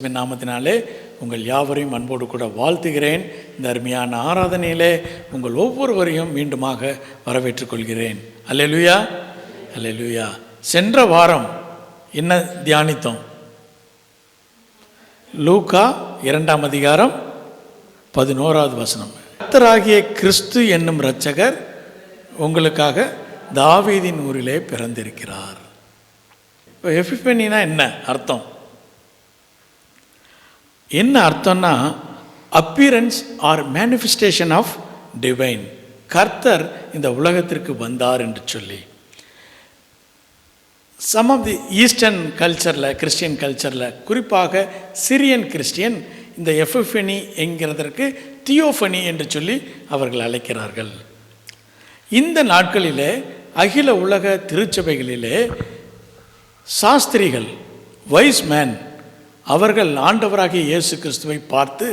நாமத்தினாலே உங்கள் யாவரையும் அன்போடு கூட வாழ்த்துகிறேன். இந்த அருமையான ஆராதனையிலே உங்கள் ஒவ்வொருவரையும் மீண்டுமாக வரவேற்றுக் கொள்கிறேன். அல்லேலூயா, அல்லேலூயா. சென்ற வாரம் என்ன தியானித்தோம்? லூக்கா 2ஆம் அதிகாரம் 11வது வசனம். கர்த்தராகிய கிறிஸ்து என்னும் இரட்சகர் உங்களுக்காக தாவீதின் ஊரிலே பிறந்திருக்கிறார். இப்போ எபிஃபனினா என்ன அர்த்தம்? என்ன அர்த்தம்னா, appearance or manifestation of divine. கர்த்தர் இந்த உலகத்திற்கு வந்தார் என்று சொல்லி சம் ஆஃப் தி ஈஸ்டர்ன் கல்ச்சரில், கிறிஸ்டியன் கல்ச்சரில், குறிப்பாக சிரியன் கிறிஸ்டியன் இந்த எபிஃபனி என்கிறதற்கு தியோஃபனி என்று சொல்லி அவர்கள் அழைக்கிறார்கள். இந்த நாட்களிலே அகில உலக திருச்சபைகளிலே சாஸ்திரிகள், வைஸ் மேன், அவர்கள் ஆண்டவராகிய இயேசு கிறிஸ்துவை பார்த்து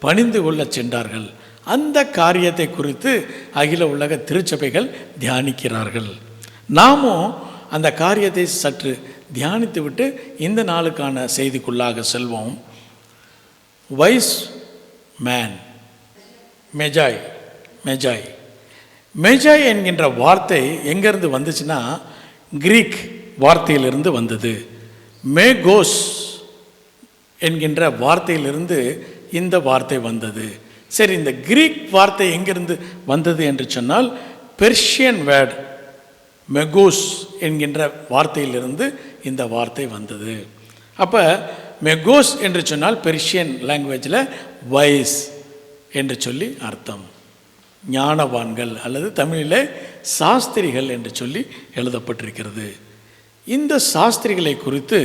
பணிந்து கொள்ள சென்றார்கள். அந்த காரியத்தை குறித்து அகில உலக திருச்சபைகள் தியானிக்கிறார்கள். நாமும் அந்த காரியத்தை சற்று தியானித்து விட்டு இந்த நாளுக்கான செய்திக்குள்ளாக செல்வோம். Wise man, மெஜாய். மெஜாய் மெஜாய் என்கின்ற வார்த்தை எங்கேருந்து வந்துச்சுன்னா, கிரீக் வார்த்தையிலிருந்து வந்தது. மேகோஸ் என்கின்ற வார்த்தையிலிருந்து இந்த வார்த்தை வந்தது. சரி, இந்த கிரீக் வார்த்தை எங்கிருந்து வந்தது என்று சொன்னால், பெர்ஷியன் வேர்ட் மெகோஸ் என்கின்ற வார்த்தையிலிருந்து இந்த வார்த்தை வந்தது. அப்போ மெகோஸ் என்று சொன்னால் பெர்ஷியன் லாங்குவேஜில் வைஸ் என்று சொல்லி அர்த்தம். ஞானவான்கள் அல்லது தமிழில் சாஸ்திரிகள் என்று சொல்லி எழுதப்பட்டிருக்கிறது. இந்த சாஸ்திரிகளை குறித்து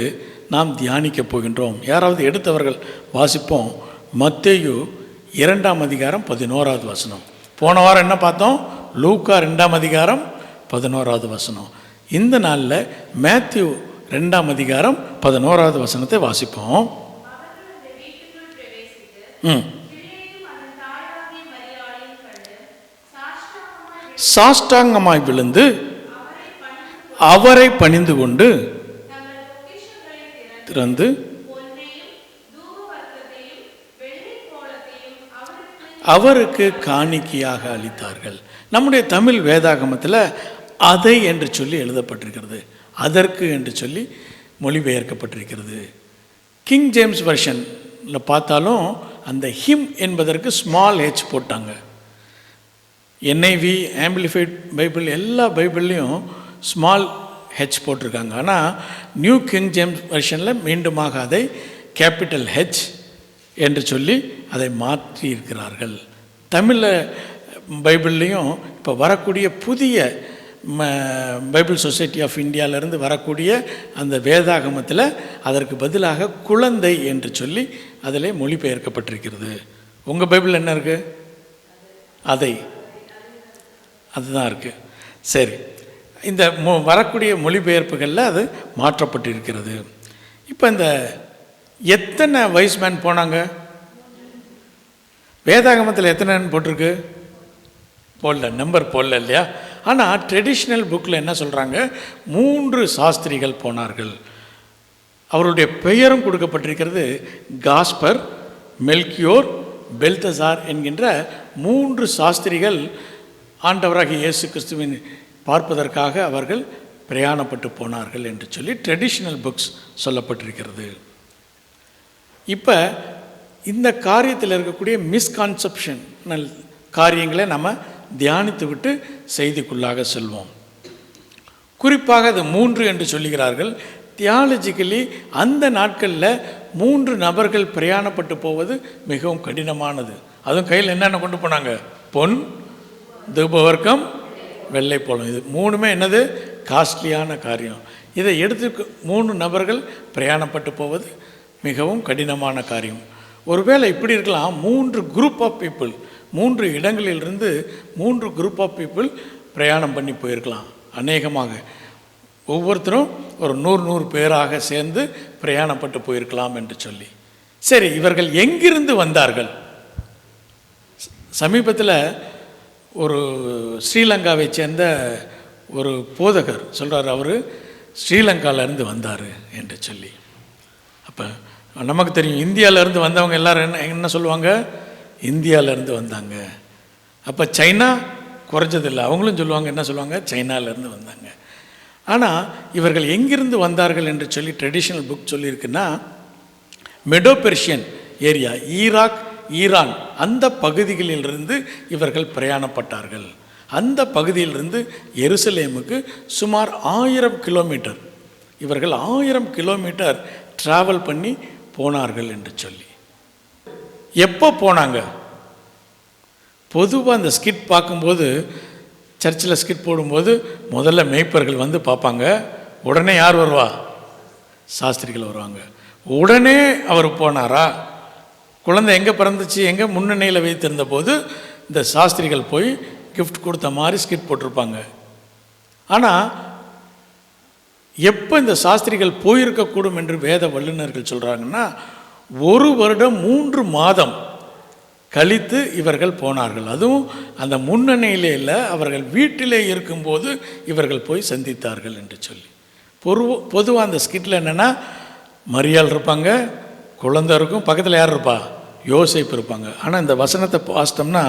நாம் தியானிக்க போகின்றோம். யாராவது எடுத்தவர்கள் வாசிப்போம். மத்தேயு 2ஆம் அதிகாரம் 11வது வசனம். போன வாரம் என்ன பார்த்தோம்? லூக்கா 2ஆம் அதிகாரம் 11வது வசனம். இந்த நாளில் மேத்யூ 2ஆம் அதிகாரம் 11வது வசனத்தை வாசிப்போம். சாஷ்டாங்கமாய் விழுந்து அவரை பணிந்து கொண்டு திறந்து அவருக்கு காணிக்கையாக அளித்தார்கள். நம்முடைய தமிழ் வேதாகமத்தில் அதை என்று சொல்லி எழுதப்பட்டிருக்கிறது, அதற்கு என்று சொல்லி மொழிபெயர்க்கப்பட்டிருக்கிறது. கிங் ஜேம்ஸ் வெர்ஷனில் பார்த்தாலும் அந்த ஹிம் என்பதற்கு ஸ்மால் ஹெச் போட்டாங்க. என்ஐவி, ஆம்பிளிஃபைட் பைபிள், எல்லா பைபிள்லேயும் ஸ்மால் ஹெச் போட்டிருக்காங்க. ஆனால் நியூ கிங் ஜேம்ஸ் வெர்ஷனில் மீண்டுமாக அதை கேபிட்டல் ஹெச் என்று சொல்லி அதை மாற்றியிருக்கிறார்கள். தமிழ் பைபிள்லேயும் இப்போ வரக்கூடிய புதிய பைபிள் சொசைட்டி ஆஃப் இந்தியாவிலேருந்து வரக்கூடிய அந்த வேதாகமத்தில் அதற்கு பதிலாக குழந்தை என்று சொல்லி அதில் மொழிபெயர்க்கப்பட்டிருக்கிறது. உங்கள் பைபிள் என்ன இருக்குது? அதை, அதுதான் இருக்குது. சரி, இந்த வரக்கூடிய மொழிபெயர்ப்புகளில் அது மாற்றப்பட்டிருக்கிறது. இப்போ இந்த எத்தனை வைஸ்மேன் போனாங்க? வேதாகமத்தில் எத்தனை போட்டிருக்கு? போடல, நம்பர் போடல இல்லையா? ஆனால் ட்ரெடிஷ்னல் புக்கில் என்ன சொல்கிறாங்க? 3 சாஸ்திரிகள் போனார்கள். அவருடைய பெயரும் கொடுக்கப்பட்டிருக்கிறது. காஸ்பர், மெல்கியோர், பெல்தசார் என்கின்ற 3 சாஸ்திரிகள் ஆண்டவராகிய இயேசு கிறிஸ்துவின் பார்ப்பதற்காக அவர்கள் பிரயாணப்பட்டு போனார்கள் என்று சொல்லி ட்ரெடிஷ்னல் புக்ஸ் சொல்லப்பட்டிருக்கிறது. இப்போ இந்த காரியத்தில் இருக்கக்கூடிய மிஸ்கான்செப்ஷனல் காரியங்களை நம்ம தியானித்து விட்டு செய்திக்குள்ளாக செல்வோம். குறிப்பாக அது 3 என்று சொல்லுகிறார்கள். தியாலஜிக்கலி அந்த நாட்களில் 3 நபர்கள் பிரயாணப்பட்டு போவது மிகவும் கடினமானது. அதுவும் கையில் என்னென்ன கொண்டு போனாங்க? பொன், தூபவர்க்கம், வெள்ளைப்போளம். இது 3மே என்னது? காஸ்ட்லியான காரியம். இதை எடுத்து 3 நபர்கள் பிரயாணப்பட்டு போவது மிகவும் கடினமான காரியம். ஒருவேளை இப்படி இருக்கலாம், 3 குரூப் ஆஃப் பீப்புள், 3 இடங்களிலிருந்து 3 குரூப் ஆஃப் பீப்புள் பிரயாணம் பண்ணி போயிருக்கலாம். அநேகமாக ஒவ்வொருத்தரும் ஒரு 100 பேராக சேர்ந்து பிரயாணப்பட்டு போயிருக்கலாம் என்று சொல்லி. சரி, இவர்கள் எங்கிருந்து வந்தார்கள்? சமீபத்தில் ஒரு ஸ்ரீலங்காவை சேர்ந்த ஒரு போதகர் சொல்கிறார், அவர் ஸ்ரீலங்காவிலேருந்து வந்தார் என்று சொல்லி. அப்போ நமக்கு தெரியும் இந்தியாவிலேருந்து வந்தவங்க எல்லோரும் என்ன சொல்லுவாங்க, இந்தியாவிலேருந்து வந்தாங்க. அப்போ சைனா குறைஞ்சதில்லை, அவங்களும் சொல்லுவாங்க, என்ன சொல்லுவாங்க, சைனாவிலேருந்து வந்தாங்க. ஆனால் இவர்கள் எங்கிருந்து வந்தார்கள் என்று சொல்லி ட்ரெடிஷ்னல் புக் சொல்லியிருக்குன்னா, Medo Persian area, Iraq, Iran அந்த பகுதிகளிலிருந்து இவர்கள் பிரயாணப்பட்டார்கள். அந்த பகுதியிலிருந்து எருசலேமுக்கு சுமார் 1000 கிலோமீட்டர், இவர்கள் 1000 கிலோமீட்டர் ட்ராவல் பண்ணி போனார்கள் என்று சொல்லி. எப்போ போனாங்க? பொதுவாக அந்த ஸ்கிட் பார்க்கும்போது, சர்ச்சில் ஸ்கிட் போடும்போது முதல்ல மேய்ப்பர்கள் வந்து பார்ப்பாங்க. உடனே யார் வருவா? சாஸ்திரிகள் வருவாங்க. உடனே அவர் போனாரா? குழந்தை எங்கே பிறந்துச்சு, எங்கே முன்னணியில் வைத்திருந்த போது இந்த சாஸ்திரிகள் போய் கிஃப்ட் கொடுத்த மாதிரி ஸ்கிட் போட்டிருப்பாங்க. ஆனால் எப்போ இந்த சாஸ்திரிகள் போயிருக்கக்கூடும் என்று வேத வல்லுநர்கள் சொல்கிறாங்கன்னா, 1 வருடம் 3 மாதம் கழித்து இவர்கள் போனார்கள். அதுவும் அந்த முன்னணியிலே இல்லை, அவர்கள் வீட்டிலே இருக்கும்போது இவர்கள் போய் சந்தித்தார்கள் என்று சொல்லி. பொதுவாக அந்த ஸ்கிட்டில் என்னென்னா, மரியாள் இருப்பாங்க, குழந்தை இருக்கும், பக்கத்தில் யார் இருப்பா? யோசேப்பு இருப்பாங்க. ஆனால் இந்த வசனத்தை வாசித்தோம்னா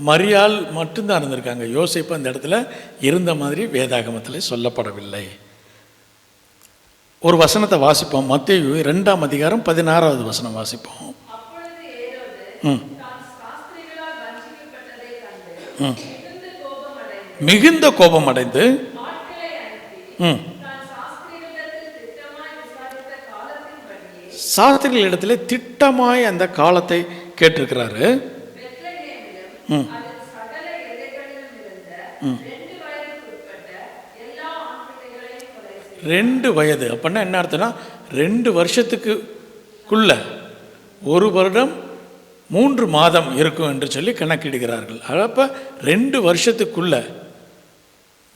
மரியாள் மட்டும்தான் இருந்திருக்காங்க, யோசேப்பு அந்த இடத்துல இருந்த மாதிரி வேதாகமத்தில் சொல்லப்படவில்லை. ஒரு வசனத்தை வாசிப்போம், மத்தேயு 2ஆம் அதிகாரம் 16வது வசனம் வாசிப்போம். மிகுந்த கோபம் அடைந்து சாஸ்திரிகளிடத்தில் திட்டமாய் அந்த காலத்தை கேட்டிருக்கிறாரு. 2 வயது அப்படின்னா என்ன அர்த்தம்னா, 2 வருஷத்துக்குள்ள 1 வருடம் 3 மாதம் இருக்கும் என்று சொல்லி கணக்கிடுகிறார்கள். அப்போ 2 வருஷத்துக்குள்ள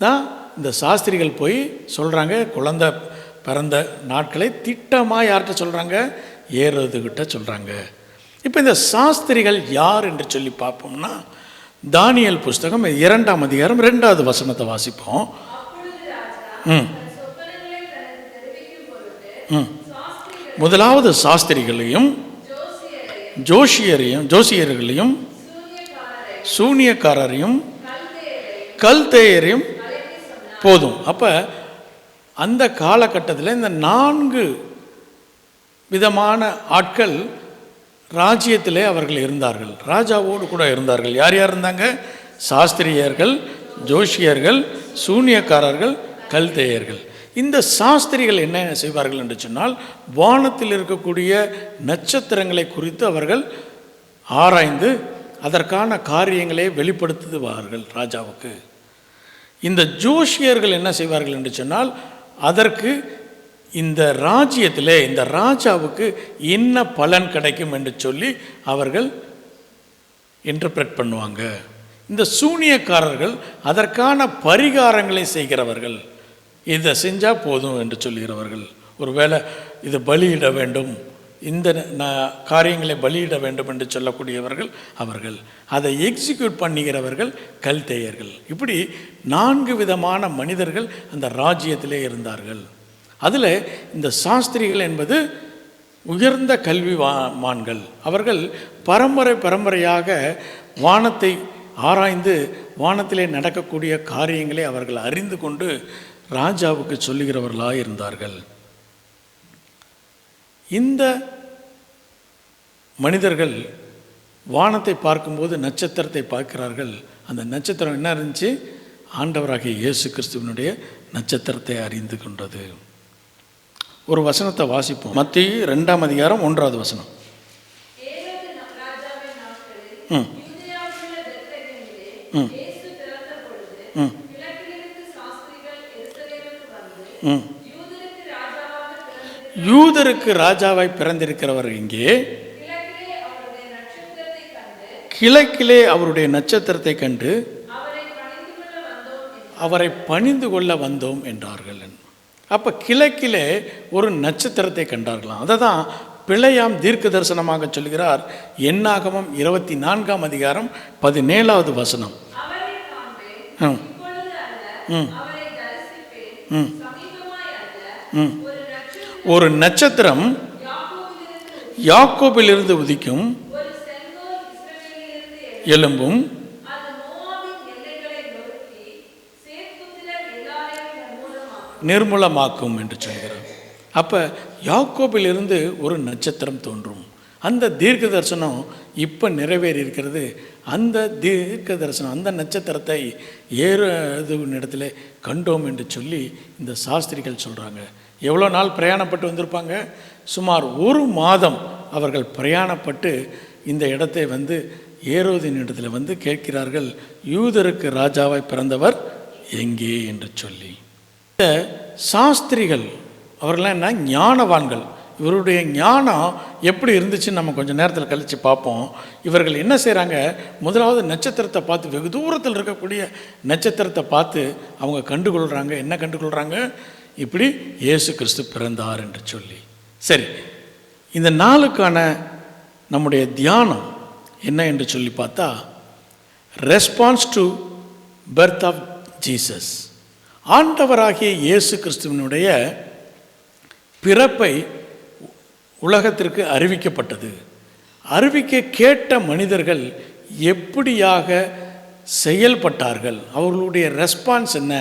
தான் இந்த சாஸ்திரிகள் போய் சொல்கிறாங்க. குழந்தை பிறந்த நாட்களை திட்டமாக யார்கிட்ட சொல்கிறாங்க? ஏரோதுகிட்ட சொல்கிறாங்க. இப்போ இந்த சாஸ்திரிகள் யார் என்று சொல்லி பார்ப்போம்னா, தானியேல் புஸ்தகம் 2ஆம் அதிகாரம் 2வது வசனத்தை வாசிப்போம். முதலாவது சாஸ்திரிகளையும் ஜோசியர்களையும் சூனியக்காரரையும் கல்தேயரையும் போதும். அப்போ அந்த காலகட்டத்தில் இந்த 4 விதமான ஆட்கள் ராஜ்யத்திலே அவர்கள் இருந்தார்கள், ராஜாவோடு கூட இருந்தார்கள். யார் யார் இருந்தாங்க? சாஸ்திரியர்கள், ஜோஷியர்கள், சூனியக்காரர்கள், கல்தேயர்கள். இந்த சாஸ்திரிகள் என்ன செய்வார்கள் என்று சொன்னால், வானத்தில் இருக்கக்கூடிய நட்சத்திரங்களை குறித்து அவர்கள் ஆராய்ந்து அதற்கான காரியங்களை வெளிப்படுத்துவார்கள் ராஜாவுக்கு. இந்த ஜோஷியர்கள் என்ன செய்வார்கள் என்று சொன்னால், அதற்கு இந்த ராஜ்யத்திலே இந்த ராஜாவுக்கு என்ன பலன் கிடைக்கும் என்று சொல்லி அவர்கள் இன்டர்பிரட் பண்ணுவாங்க. இந்த சூனியக்காரர்கள் அதற்கான பரிகாரங்களை செய்கிறவர்கள், இதை செஞ்சால் போதும் என்று சொல்லுகிறவர்கள். ஒருவேளை இதை பலியிட வேண்டும், இந்த காரியங்களை பலியிட வேண்டும் என்று சொல்லக்கூடியவர்கள் அவர்கள். அதை எக்ஸிக்யூட் பண்ணுகிறவர்கள் கல்தேயர்கள். இப்படி 4 விதமான மனிதர்கள் அந்த ராஜ்யத்திலே இருந்தார்கள். அதில் இந்த சாஸ்திரிகள் என்பது உயர்ந்த கல்விமான்கள். அவர்கள் பரம்பரையாக வானத்தை ஆராய்ந்து வானத்திலே நடக்கக்கூடிய காரியங்களை அவர்கள் அறிந்து கொண்டு ராஜாவுக்கு சொல்லுகிறவர்களாக இருந்தார்கள். இந்த மனிதர்கள் வானத்தை பார்க்கும்போது நட்சத்திரத்தை பார்க்கிறார்கள். அந்த நட்சத்திரம் என்ன இருந்துச்சு? ஆண்டவராகிய இயேசு கிறிஸ்துவினுடைய நட்சத்திரத்தை அறிந்து கொண்டது. ஒரு வசனத்தை வாசிப்போம். மத்தேயு 2ஆம் அதிகாரம் 1வது வசனம். யூதருக்கு ராஜாவாய் பிறந்திருக்கிறவர் இங்கே கிழக்கிலே அவருடைய நட்சத்திரத்தை கண்டு அவரை பணிந்து கொள்ள வந்தோம் என்றார்கள். அப்போ கிழக்கிலே ஒரு நட்சத்திரத்தை கண்டார்களாம். அதை தான் பிழையாம் தீர்க்க தரிசனமாக சொல்கிறார். என்னாகமம் 24ஆம் அதிகாரம் 17வது வசனம். ஒரு நட்சத்திரம் யாக்கோபிலிருந்து உதிக்கும் எலும்பும் நிர்மூலமாக்கும் என்று சொல்கிறார். அப்போ யாக்கோபிலிருந்து ஒரு நட்சத்திரம் தோன்றும். அந்த தீர்க்க தரிசனம் இப்போ நிறைவேறி இருக்கிறது. அந்த தீர்க்க தரிசனம், அந்த நட்சத்திரத்தை இடத்துல கண்டோம் என்று சொல்லி இந்த சாஸ்திரிகள் சொல்கிறாங்க. எவ்வளோ நாள் பிரயாணப்பட்டு வந்திருப்பாங்க? சுமார் 1 மாதம் அவர்கள் பிரயாணப்பட்டு இந்த இடத்தை ஏரோதின் இடத்துல கேட்கிறார்கள், யூதருக்கு ராஜாவாய் பிறந்தவர் எங்கே என்று சொல்லி. இந்த சாஸ்திரிகள் அவர்களாம் என்ன, ஞானவான்கள். இவருடைய ஞானம் எப்படி இருந்துச்சுன்னு நம்ம கொஞ்சம் நேரத்தில் கழித்து பார்ப்போம். இவர்கள் என்ன செய்கிறாங்க, முதலாவது நட்சத்திரத்தை பார்த்து, வெகு தூரத்தில் இருக்கக்கூடிய நட்சத்திரத்தை பார்த்து அவங்க கண்டுகொள்கிறாங்க. என்ன கண்டுகொள்கிறாங்க? இப்படி இயேசு கிறிஸ்து பிறந்தார் என்று சொல்லி. சரி, இந்த நாளுக்கான நம்முடைய தியானம் என்ன என்று சொல்லி பார்த்தா, response to birth of Jesus. ஆண்டவராகிய இயேசு கிறிஸ்துவனுடைய பிறப்பை உலகத்திற்கு அறிவிக்கப்பட்டது. அறிவிக்க கேட்ட மனிதர்கள் எப்படியாக செயல்பட்டார்கள், அவர்களுடைய ரெஸ்பான்ஸ் என்ன,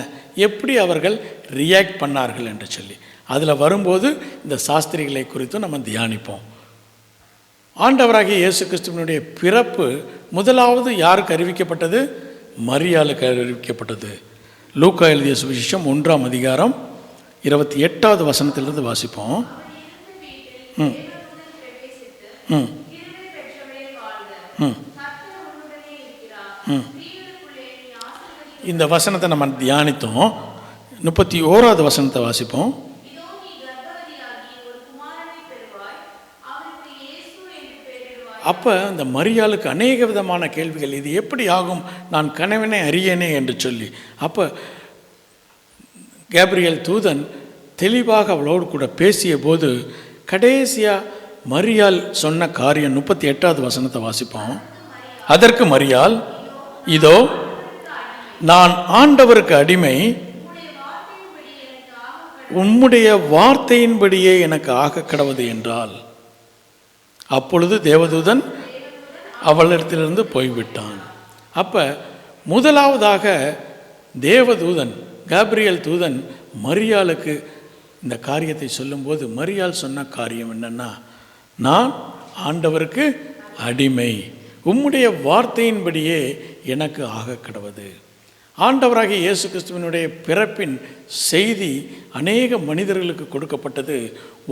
எப்படி அவர்கள் ரியாக்ட் பண்ணார்கள் என்று சொல்லி அதில் வரும்போது இந்த சாஸ்திரிகளை குறித்தும் நம்ம தியானிப்போம். ஆண்டவராகிய இயேசு கிறிஸ்துவனுடைய பிறப்பு முதலாவது யாருக்கு அறிவிக்கப்பட்டது? மரியாளுக்கு அறிவிக்கப்பட்டது. லூக்கா எழுதிய சுவிசேஷம் 1ஆம் அதிகாரம் 28வது வசனத்திலிருந்து வாசிப்போம். இந்த வசனத்தை நம்ம தியானித்தோம். 31வது வசனத்தை வாசிப்போம். அப்போ இந்த மரியாளுக்கு அநேக விதமான கேள்விகள், இது எப்படி ஆகும், நான் கணவனை அறியேனே என்று சொல்லி. அப்போ கேப்ரியல் தூதன் தெளிவாக அவளோடு கூட பேசிய போது கடைசியாக மரியாள் சொன்ன காரியம் 38வது வசனத்தை வாசிப்போம். அதற்கு மரியாள், இதோ நான் ஆண்டவருக்கு அடிமை, உம்முடைய வார்த்தையின்படியே எனக்கு ஆக கடவது என்றால். அப்பொழுது தேவதூதன் அவளிடத்திலிருந்து போய்விட்டான். அப்போ முதலாவதாக தேவதூதன் கேப்ரியல் தூதன் மரியாளுக்கு இந்த காரியத்தை சொல்லும்போது மரியாள் சொன்ன காரியம் என்னன்னா, நான் ஆண்டவருக்கு அடிமை, உம்முடைய வார்த்தையின்படியே எனக்கு ஆக கடவது. ஆண்டவராகிய இயேசு கிறிஸ்துவனுடைய பிறப்பின் செய்தி அநேக மனிதர்களுக்கு கொடுக்கப்பட்டது.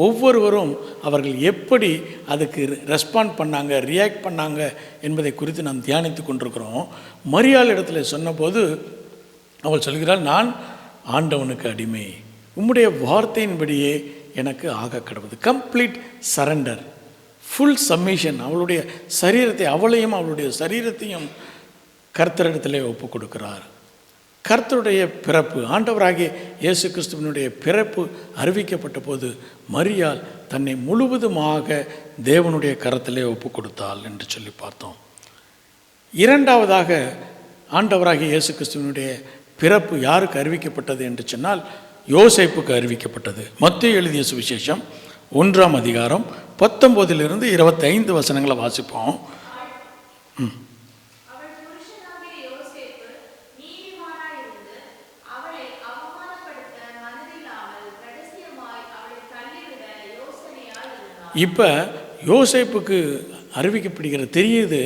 ஒவ்வொருவரும் அவர்கள் எப்படி அதுக்கு ரெஸ்பாண்ட் பண்ணாங்க, ரியாக்ட் பண்ணாங்க என்பதை குறித்து நாம் தியானித்து கொண்டிருக்கிறோம். மரியாள் இடத்துல சொன்னபோது அவள் சொல்கிறாள், நான் ஆண்டவனுக்கு அடிமை, உம்முடைய வார்த்தையின்படியே எனக்கு ஆக கடவுது. Complete surrender, full submission. அவளுடைய சரீரத்தை, அவளையும் அவளுடைய சரீரத்தையும் கர்த்தரிடத்திலே ஒப்பு கொடுக்கிறார். கர்த்தருடைய பிறப்பு, ஆண்டவராகிய இயேசு கிறிஸ்துவனுடைய பிறப்பு அறிவிக்கப்பட்ட போது மரியாள் தன்னை முழுவதுமாக தேவனுடைய கரத்திலே ஒப்பு கொடுத்தாள் என்று சொல்லி பார்த்தோம். இரண்டாவதாக ஆண்டவராகிய இயேசு கிறிஸ்துவனுடைய பிறப்பு யாருக்கு அறிவிக்கப்பட்டது என்று சொன்னால் யோசேப்புக்கு அறிவிக்கப்பட்டது. மத்தேயு எழுதிய சுவிசேஷம் 1ஆம் அதிகாரம் 19லிருந்து 25 வசனங்களை வாசிப்போம். இப்போ யோசேப்புக்கு அறிவிக்கப்படுகிற தெரியுது,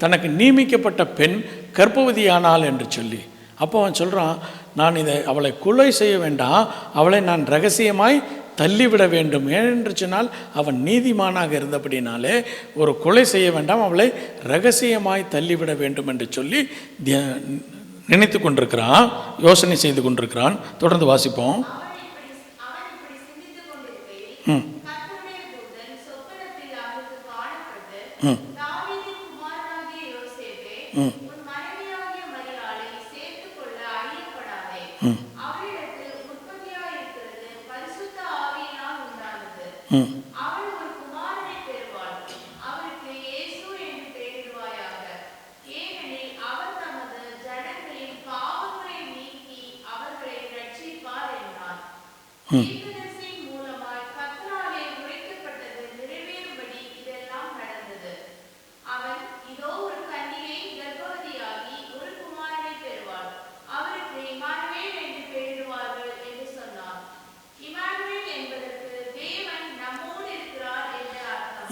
தனக்கு நியமிக்கப்பட்ட பெண் கர்ப்பவதியானாள் என்று சொல்லி. அப்போ அவன் சொல்கிறான், நான் அவளை கொலை செய்ய வேண்டாம், அவளை நான் ரகசியமாய் தள்ளிவிட வேண்டும். ஏனென்று சொன்னால் அவன் நீதிமானாக இருந்தபடினாலே ஒரு கொலை செய்ய வேண்டாம், அவளை ரகசியமாய் தள்ளிவிட வேண்டும் என்று சொல்லி நினைத்து கொண்டிருக்கிறான், யோசனை செய்து கொண்டிருக்கிறான். தொடர்ந்து வாசிப்போம்.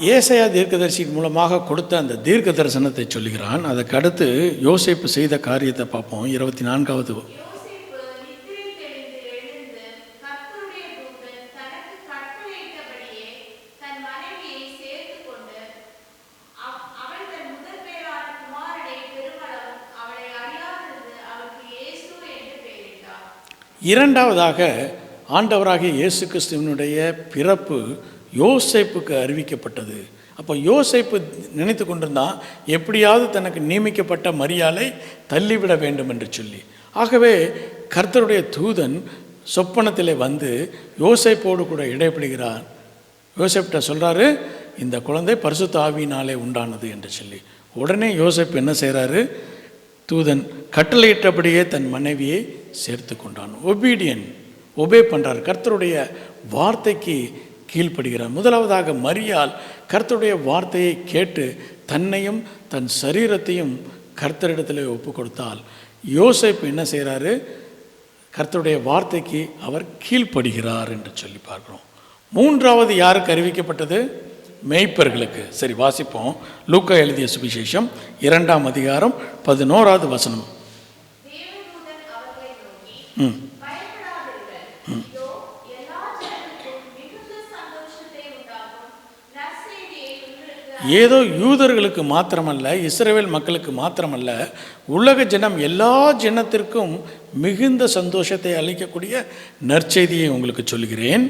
ஏசாயா தீர்க்கதரிசியின் மூலமாக கொடுத்த அந்த தீர்க்க தரிசனத்தை சொல்லுகிறான். அதுக்கு அடுத்து யோசேப்பு செய்த காரியத்தை பார்ப்போம். 24வது இரண்டாவதாக ஆண்டவராகிய இயேசு கிறிஸ்துவினுடைய பிறப்பு யோசேப்புக்கு அறிவிக்கப்பட்டது. அப்போ யோசேப்பு நினைத்து கொண்டிருந்தான் எப்படியாவது தனக்கு நியமிக்கப்பட்ட மரியாதை தள்ளிவிட வேண்டும் என்று சொல்லி. ஆகவே கர்த்தருடைய தூதன் சொப்பனத்திலே வந்து யோசேப்போடு கூட இடைப்படுகிறார். யோசேப்கிட்ட சொல்கிறாரு, இந்த குழந்தை பரிசுத்த ஆவியினாலே உண்டானது என்று சொல்லி. உடனே யோசேப்பு என்ன செய்கிறாரு? தூதன் கட்டளையிட்டபடியே தன் மனைவியை சேர்த்து கொண்டான். ஒபே பண்ணுறார், கர்த்தருடைய வார்த்தைக்கு கீழ்ப்படுகிறார். முதலாவதாக மரியாள் கர்த்தருடைய வார்த்தையை கேட்டு தன்னையும் தன் சரீரத்தையும் கர்த்தரிடத்தில் ஒப்பு கொடுத்தால், யோசேப்பு என்ன செய்கிறாரு? கர்த்தருடைய வார்த்தைக்கு அவர் கீழ்ப்படுகிறார் என்று சொல்லி பார்க்குறோம். மூன்றாவது யாருக்கு அறிவிக்கப்பட்டது? மேய்ப்பர்களுக்கு. சரி, வாசிப்போம். லூக்கா எழுதிய சுவிசேஷம் 2ஆம் அதிகாரம் 11வது வசனம். ஏதோ யூதர்களுக்கு மாத்திரமல்ல, இஸ்ரவேல் மக்களுக்கு மாத்திரமல்ல, உலக ஜனம் எல்லா ஜனத்திற்கும் மிகுந்த சந்தோஷத்தை அளிக்கக்கூடிய நற்செய்தியை உங்களுக்கு சொல்கிறேன்.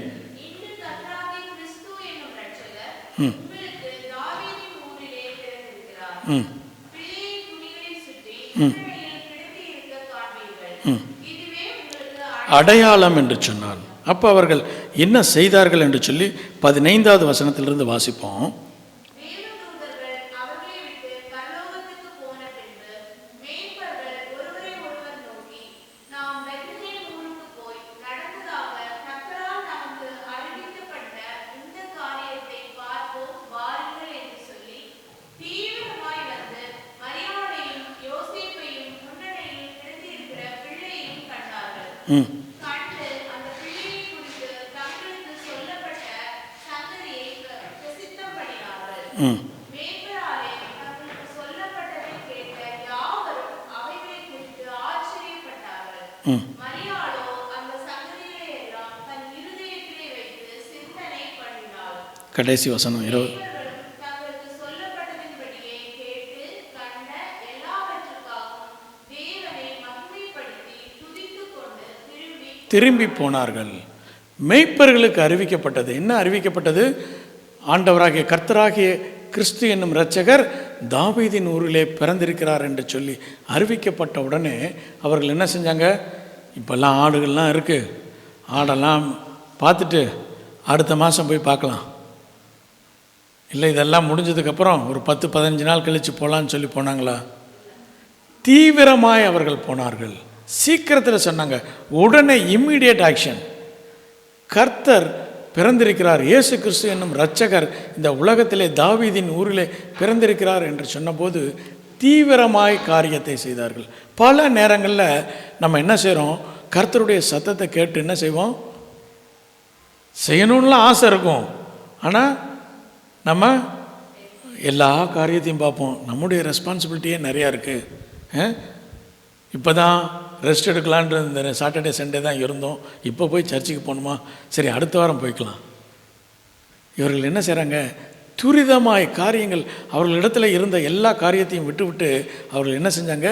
அடையாளம் என்று சொன்னான். அப்போ அவர்கள் என்ன செய்தார்கள் என்று சொல்லி 15வது வசனத்திலிருந்து வாசிப்போம். கடைசி வசனம் 20. திரும்பி போனார்கள். மேய்ப்பர்களுக்கு அறிவிக்கப்பட்டது என்ன? அறிவிக்கப்பட்டது, ஆண்டவராகிய கர்த்தராகிய கிறிஸ்து என்னும் இரட்சகர் தாவீதின் ஊரிலே பிறந்திருக்கிறார் என்று சொல்லி அறிவிக்கப்பட்ட உடனே அவர்கள் என்ன செஞ்சாங்க? இப்போல்லாம் ஆடுகள்லாம் இருக்குது, ஆடெல்லாம் பார்த்துட்டு அடுத்த மாதம் போய் பார்க்கலாம், இல்லை இதெல்லாம் முடிஞ்சதுக்கப்புறம் ஒரு 10-15 நாள் கழித்து போகலான்னு சொல்லி போனாங்களா? தீவிரமாய் அவர்கள் போனார்கள். சீக்கிரத்தில் சொன்னாங்க. உடனே இம்மீடியட் ஆக்ஷன். கர்த்தர் பிறந்திருக்கிறார், இயேசு கிறிஸ்து என்னும் இரட்சகர் இந்த உலகத்திலே தாவீதின் ஊரிலே பிறந்திருக்கிறார் என்று சொன்னபோது தீவிரமாய் காரியத்தை செய்தார்கள். பல நேரங்களில் நம்ம என்ன செய்கிறோம்? கர்த்தருடைய சத்தத்தை கேட்டு என்ன செய்வோம்? செய்யணும்லாம் ஆசை இருக்கும், ஆனால் நம்ம எல்லா காரியத்தையும் பார்ப்போம். நம்முடைய ரெஸ்பான்சிபிலிட்டியே நிறையா இருக்குது. இப்போ தான் ரெஸ்ட் எடுக்கலான்ற இந்த சாட்டர்டே சண்டே தான் இருந்தோம், இப்போ போய் சர்ச்சுக்கு போகணுமா? சரி, அடுத்த வாரம் போய்க்கலாம். இவர்கள் என்ன செய்கிறாங்க? துரிதமாய் காரியங்கள், அவர்களிடத்தில் இருந்த எல்லா காரியத்தையும் விட்டு அவர்கள் என்ன செஞ்சாங்க?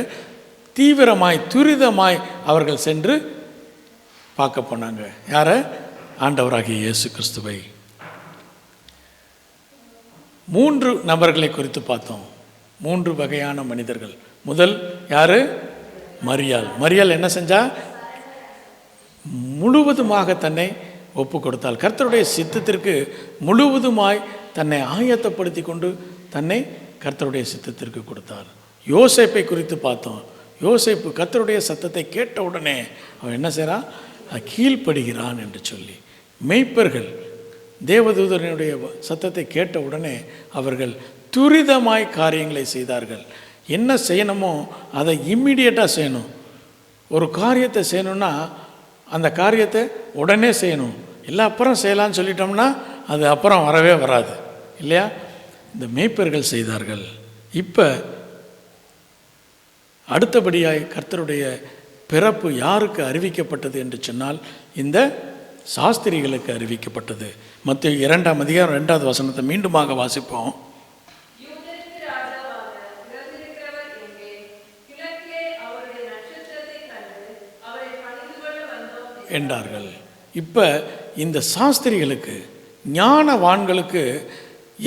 தீவிரமாய் துரிதமாய் அவர்கள் சென்று பார்க்க போனாங்க. யாரை? ஆண்டவராகிய இயேசு கிறிஸ்துவை. 3 நபர்களை குறித்து பார்த்தோம். 3 வகையான மனிதர்கள். முதல் யாரு? மரியாள். மரியாள் என்ன செஞ்சா? முழுவதுமாக தன்னை ஒப்பு கொடுத்தாள். கர்த்தருடைய சித்தத்திற்கு முழுவதுமாய் தன்னை ஆயத்தப்படுத்தி கொண்டு தன்னை கர்த்தருடைய சித்தத்திற்கு கொடுத்தார். யோசேப்பை குறித்து பார்த்தோம். யோசேப்பு கர்த்தருடைய சத்தத்தை கேட்ட உடனே அவன் என்ன செய்கிறான்? கீழ்ப்படுகிறான் என்று சொல்லி. மேய்ப்பர்கள் தேவதூதனுடைய சத்தத்தை கேட்ட உடனே அவர்கள் துரிதமாய் காரியங்களை செய்தார்கள். என்ன செய்யணுமோ அதை இம்மிடியேட்டாக செய்யணும். ஒரு காரியத்தை செய்யணும்னா அந்த காரியத்தை உடனே செய்யணும். இல்லை அப்புறம் செய்யலான்னு சொல்லிட்டோம்னா அது அப்புறம் வரவே வராது. இல்லையா? இந்த மேய்ப்பர்கள் செய்தார்கள். இப்போ அடுத்தபடியாய் கர்த்தருடைய பிறப்பு யாருக்கு அறிவிக்கப்பட்டது என்று சொன்னால் இந்த சாஸ்திரிகளுக்கு அறிவிக்கப்பட்டது. மத்தேயு 2ஆம் அதிகாரம் 2வது வசனத்தை மீண்டுமாக வாசிப்போம். என்றார்கள். இப்போ இந்த சாஸ்திரிகளுக்கு, ஞானவான்களுக்கு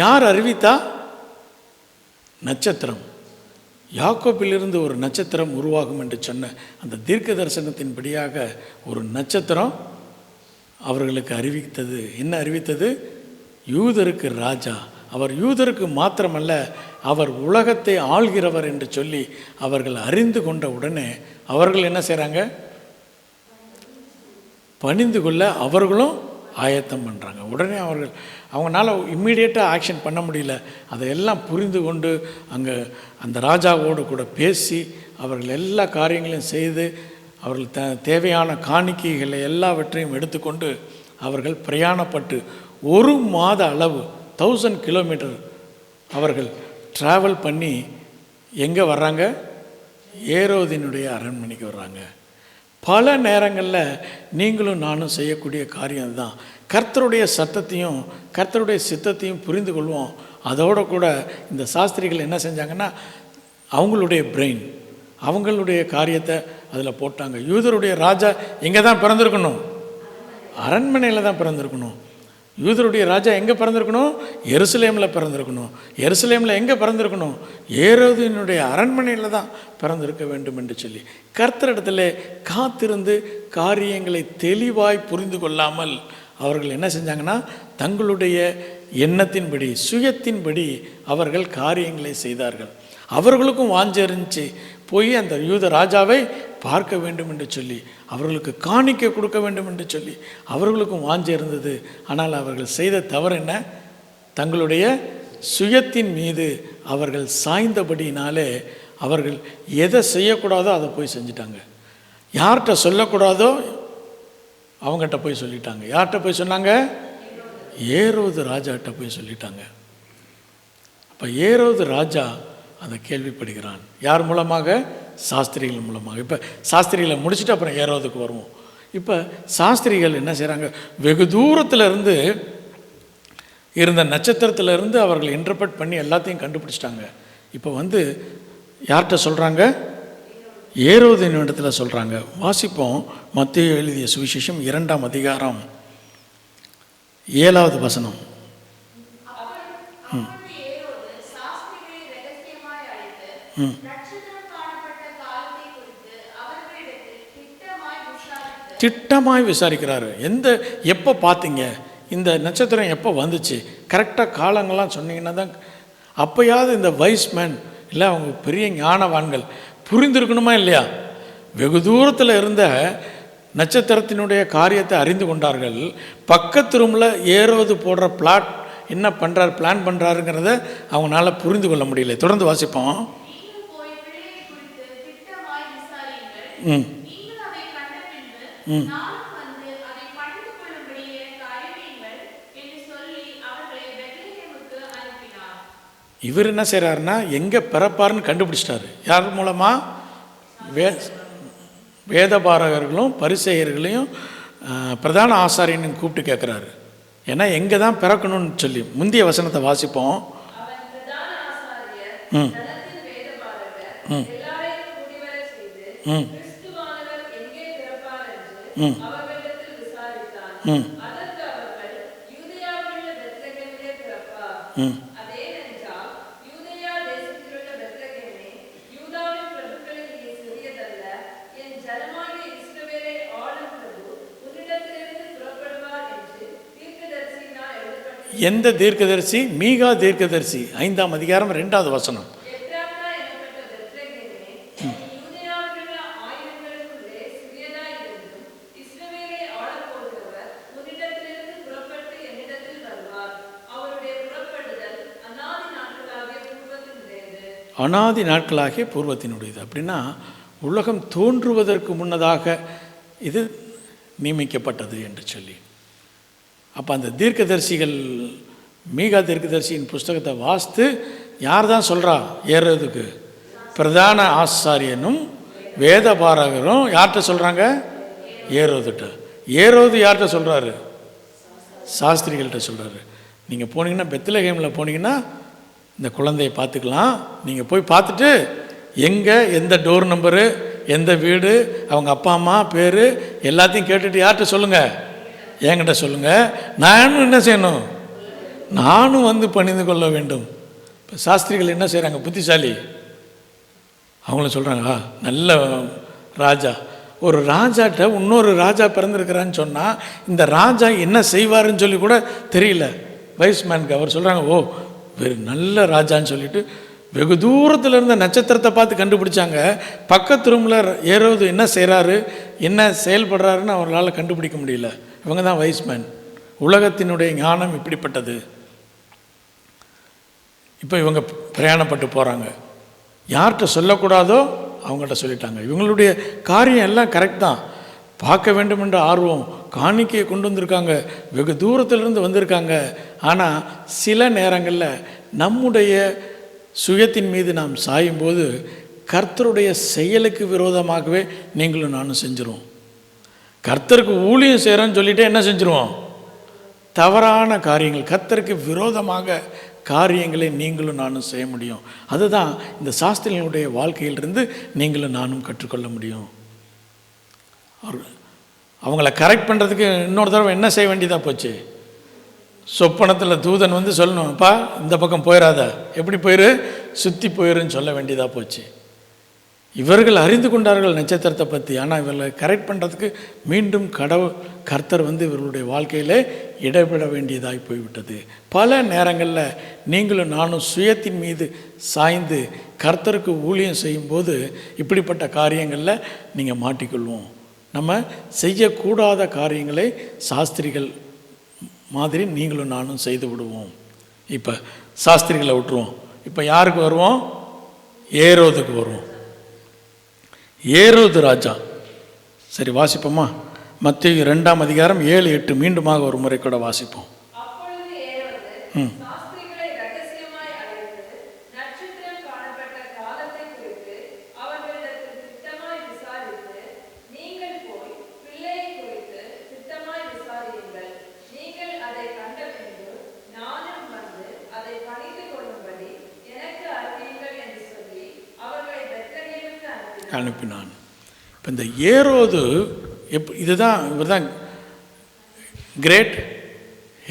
யார் அறிவித்தா? நட்சத்திரம். யாக்கோபிலிருந்து ஒரு நட்சத்திரம் உருவாகும் என்று சொன்ன அந்த தீர்க்க தரிசனத்தின்படியாக ஒரு நட்சத்திரம் அவர்களுக்கு அறிவித்தது. என்ன அறிவித்தது? யூதருக்கு ராஜா. அவர் யூதருக்கு மாத்திரமல்ல, அவர் உலகத்தை ஆள்கிறவர் என்று சொல்லி அவர்கள் அறிந்து கொண்ட உடனே அவர்கள் என்ன செய்கிறாங்க? பணிந்து கொள்ள அவர்களும் ஆயத்தம் பண்ணுறாங்க. உடனே அவங்களால இம்மீடியட்டாக ஆக்ஷன் பண்ண முடியல. அதையெல்லாம் புரிந்து கொண்டு அங்கே அந்த ராஜாவோடு கூட பேசி அவர்கள் எல்லா காரியங்களையும் செய்து அவர்கள் தேவையான காணிக்கைகளை எல்லாவற்றையும் எடுத்துக்கொண்டு அவர்கள் பிரயாணப்பட்டு 1 மாத அளவு 1000 கிலோமீட்டர் அவர்கள் ட்ராவல் பண்ணி எங்கே வர்றாங்க? ஏரோதினுடைய அரண்மனைக்கு வர்றாங்க. பல நேரங்களில் நீங்களும் நானும் செய்யக்கூடிய காரியம் தான். கர்த்தருடைய சத்தத்தையும் கர்த்தருடைய சித்தத்தையும் புரிந்து கொள்வோம். அதோடு கூட இந்த சாஸ்திரிகள் என்ன செஞ்சாங்கன்னா, அவங்களுடைய பிரெயின், அவங்களுடைய காரியத்தை அதில் போட்டாங்க. யூதருடைய ராஜா எங்கே தான் பிறந்திருக்கணும்? அரண்மனையில் தான் பிறந்திருக்கணும். யூதருடைய ராஜா எங்கே பிறந்திருக்கணும்? எருசலேமில் பிறந்திருக்கணும். எருசலேமில் எங்கே பிறந்திருக்கணும்? ஏரோதினுடைய அரண்மனையில் தான் பிறந்திருக்க வேண்டும் என்று சொல்லி கர்த்தரிடத்தில் காத்திருந்து காரியங்களை தெளிவாய் புரிந்து கொள்ளாமல் அவர்கள் என்ன செஞ்சாங்கன்னா, தங்களுடைய எண்ணத்தின்படி சுயத்தின்படி அவர்கள் காரியங்களை செய்தார்கள். அவர்களுக்கும் வாஞ்சை இருந்துச்சு, போய் அந்த யூத ராஜாவை பார்க்க வேண்டும் என்று சொல்லி, அவர்களுக்கு காணிக்கை கொடுக்க வேண்டும் என்று சொல்லி அவர்களுக்கும் வாஞ்சை இருந்தது. ஆனால் அவர்கள் செய்த தவறு என்ன? தங்களுடைய சுயத்தின் மீது அவர்கள் சாய்ந்தபடினாலே அவர்கள் எதை செய்யக்கூடாதோ அதை போய் செஞ்சிட்டாங்க. யார்கிட்ட சொல்லக்கூடாதோ அவங்ககிட்ட போய் சொல்லிட்டாங்க. யார்கிட்ட போய் சொன்னாங்க? ஏரோது ராஜாட்ட போய் சொல்லிட்டாங்க. அப்போ ஏரோது ராஜா அதை கேள்விப்படுகிறான். யார் மூலமாக? சாஸ்திரிகள் மூலமாக. இப்போ சாஸ்திரிகளை முடிச்சுட்டு அப்புறம் ஏரோதுக்கு வருவோம். இப்போ சாஸ்திரிகள் என்ன செய்கிறாங்க? வெகு தூரத்தில் இருந்து இருந்த நட்சத்திரத்திலிருந்து அவர்கள் இன்டர்பிரட் பண்ணி எல்லாத்தையும் கண்டுபிடிச்சிட்டாங்க. இப்போ யார்கிட்ட சொல்கிறாங்க? ஏரோதின் இடத்துல சொல்கிறாங்க. வாசிப்போம். மத்தேயு எழுதிய சுவிசேஷம் 2ஆம் அதிகாரம் 7வது வசனம். திட்டமாய் விசாரிக்கிறாரு. எப்போ பார்த்தீங்க? இந்த நட்சத்திரம் எப்போ வந்துச்சு? கரெக்டாக காலங்கள்லாம் சொன்னீங்கன்னா தான் அப்போயாவது இந்த வைஸ்மேன் இல்லை அவங்க பெரிய ஞானவான்கள் புரிந்திருக்கணுமா இல்லையா? வெகு தூரத்தில் இருந்த நட்சத்திரத்தினுடைய காரியத்தை அறிந்து கொண்டார்கள். பக்கத்து ரூமில் ஏரோது போடுற பிளாட் என்ன பண்ணுறாரு, பிளான் பண்ணுறாருங்கிறத அவங்களால புரிந்து கொள்ள முடியல. தொடர்ந்து வாசிப்போம். இவர் என்ன செய்கிறாருன்னா, எங்கே பிறப்பாருன்னு கண்டுபிடிச்சிட்டாரு. யார் மூலமா? வேதபாரகர்களும் பரிசேயர்களையும் பிரதான ஆசாரியனையும் கூப்பிட்டு கேட்குறாரு. ஏன்னா எங்கே தான் பிறக்கணும்னு சொல்லி. முந்தைய வசனத்தை வாசிப்போம். எந்த தீர்க்கதரிசி? மீகா தீர்க்கதரிசி 5ஆம் அதிகாரம் 2வது வசனம். அனாதி நாட்களாகிய பூர்வத்தினுடையது. அப்படின்னா உலகம் தோன்றுவதற்கு முன்னதாக இது நியமிக்கப்பட்டது என்று சொல்லி. அப்போ அந்த தீர்க்கதரிசிகள் மீகா தீர்க்கதரிசியின் புஸ்தகத்தை வாசித்து யார் தான் சொல்கிறா ஏறுறதுக்கு? பிரதான ஆசாரியனும் வேத பாரகரும் யார்கிட்ட சொல்கிறாங்க? ஏரோதுட்ட. ஏரோது யார்கிட்ட சொல்கிறாரு? சாஸ்திரிகள்கிட்ட சொல்கிறாரு. நீங்கள் போனீங்கன்னா பெத்லகேமில் போனீங்கன்னா இந்த குழந்தையை பார்த்துக்கலாம். நீங்கள் போய் பார்த்துட்டு எங்கே, எந்த டோர் நம்பரு, எந்த வீடு, அவங்க அப்பா அம்மா பேர் எல்லாத்தையும் கேட்டுட்டு யார்கிட்ட சொல்லுங்கள்? என்கிட்ட சொல்லுங்கள். நானும் என்ன செய்யணும்? நானும் வந்து பணிந்து கொள்ள வேண்டும். இப்போ சாஸ்திரிகள் என்ன செய்கிறாங்க? புத்திசாலி. அவங்களும் சொல்கிறாங்க, நல்ல ராஜா. ஒரு ராஜாட்ட இன்னொரு ராஜா பிறந்திருக்கிறான்னு சொன்னால் இந்த ராஜா என்ன செய்வாருன்னு சொல்லி கூட தெரியல வைஸ்மேனுக்கு. அவர் சொல்கிறாங்க, ஓ வெறு நல்ல ராஜான்னு சொல்லிட்டு வெகு தூரத்தில் இருந்த நட்சத்திரத்தை பார்த்து கண்டுபிடிச்சாங்க. பக்கத்து ரூமில் ஏரோது என்ன செய்கிறாரு, என்ன செயல்படுறாருன்னு அவர்களால் கண்டுபிடிக்க முடியல. இவங்க தான் வைஸ்மேன். உலகத்தினுடைய ஞானம் இப்படிப்பட்டது. இப்போ இவங்க பிரயாணப்பட்டு போகிறாங்க. யார்கிட்ட சொல்லக்கூடாதோ அவங்கள்ட்ட சொல்லிட்டாங்க. இவங்களுடைய காரியம் எல்லாம் கரெக்ட் தான். பார்க்க வேண்டும் என்ற ஆர்வம், காணிக்கையை கொண்டு வந்திருக்காங்க, வெகு தூரத்திலிருந்து வந்திருக்காங்க. ஆனால் சில நேரங்களில் நம்முடைய சுயத்தின் மீது நாம் சாயும்போது கர்த்தருடைய செயலுக்கு விரோதமாகவே நீங்களும் நானும் செஞ்சிருவோம். கர்த்தருக்கு ஊழியம் செய்கிறோன்னு சொல்லிட்டு என்ன செஞ்சுருவோம்? தவறான காரியங்கள், கர்த்தருக்கு விரோதமாக காரியங்களை நீங்களும் நானும் செய்ய முடியும். அதுதான் இந்த சாஸ்திரிகளுடைய வாழ்க்கையிலிருந்து நீங்களும் நானும் கற்றுக்கொள்ள முடியும். அவங்கள கரெக்ட் பண்ணுறதுக்கு இன்னொரு தடவை என்ன செய்ய வேண்டியதாக போச்சு? சொப்பனத்தில் தூதன் வந்து சொல்லணும், அப்பா இந்த பக்கம் போயிடாத, எப்படி போயிரு, சுற்றி போயிருன்னு சொல்ல வேண்டியதாக போச்சு. இவர்கள் அறிந்து கொண்டார்கள் நட்சத்திரத்தை பற்றி. ஆனால் இவர்களை கரெக்ட் பண்ணுறதுக்கு மீண்டும் கர்த்தர் வந்து இவர்களுடைய வாழ்க்கையில் இடப்பட வேண்டியதாய் போய்விட்டது. பல நேரங்களில் நீங்களும் நானும் சுயத்தின் மீது சாய்ந்து கர்த்தருக்கு ஊழியம் செய்யும்போது இப்படிப்பட்ட காரியங்களில் நீங்கள் மாட்டிக்கொள்வோம். நம்ம செய்யக்கூடாத காரியங்களை சாஸ்திரிகள் மாதிரி நீங்களும் நானும் செய்து விடுவோம். இப்போ சாஸ்திரிகளை விட்டுருவோம். இப்போ யாருக்கு வருவோம்? ஏரோதுக்கு வருவோம். ஏரோது ராஜா. சரி, வாசிப்போமா? மத்தேயு 2ஆம் அதிகாரம் 7, 8 மீண்டுமாக ஒரு முறை கூட வாசிப்போம். அனுப்பினான். இப்போ இந்த ஏரோது இதுதான், இவர் தான் கிரேட்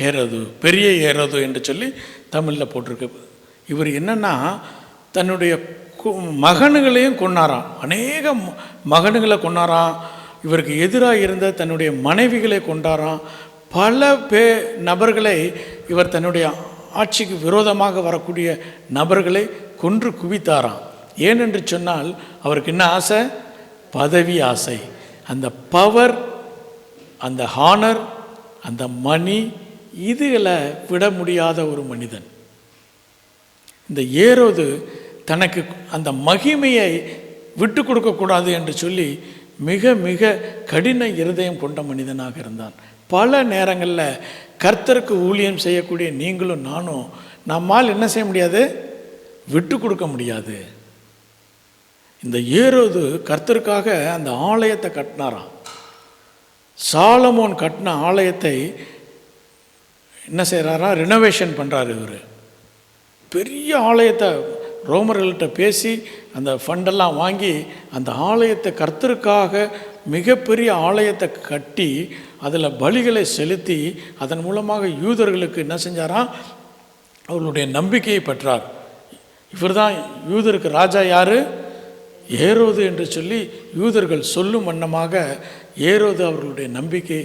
ஏரோது, பெரிய ஏரோது என்று சொல்லி தமிழில் போட்டிருக்கு. இவர் என்னன்னா தன்னுடைய மகன்களையும் கொன்னாராம், அநேக மகன்களை கொன்னாராம். இவருக்கு எதிராக இருந்த தன்னுடைய மனைவிகளை கொண்டாராம். பல நபர்களை இவர் தன்னுடைய ஆட்சிக்கு விரோதமாக வரக்கூடிய நபர்களை கொன்று குவித்தாராம். ஏனென்று சொன்னால் அவருக்கு என்ன ஆசை? பதவி ஆசை. அந்த பவர், அந்த ஹானர், அந்த மணி, இதுகளை விட முடியாத ஒரு மனிதன். இந்த ஏரோது தனக்கு அந்த மகிமையை விட்டு கொடுக்கக்கூடாது என்று சொல்லி மிக மிக கடின இருதயம் கொண்ட மனிதனாக இருந்தான். பல நேரங்களில் கர்த்தருக்கு ஊழியம் செய்யக்கூடிய நீங்களும் நானும் நம்மால் என்ன செய்ய முடியாது? விட்டு கொடுக்க முடியாது. இந்த ஏரோது கர்த்தருக்காக அந்த ஆலயத்தை கட்டினாராம். சாலமோன் கட்டின ஆலயத்தை என்ன செய்கிறாரா? ரினோவேஷன் பண்ணுறாரு. இவர் பெரிய ஆலயத்தை ரோமர்கள்ட்ட பேசி அந்த ஃபண்டெல்லாம் வாங்கி அந்த ஆலயத்தை கர்த்தருக்காக மிகப்பெரிய ஆலயத்தை கட்டி அதில் பலிகளை செலுத்தி அதன் மூலமாக யூதர்களுக்கு என்ன செஞ்சாராம்? அவர்களுடைய நம்பிக்கையை பெற்றார். இவர் தான் யூதருக்கு ராஜா. யார்? ஏரோது என்று சொல்லி யூதர்கள் சொல்லும் வண்ணமாக ஏரோது அவர்களுடைய நம்பிக்கை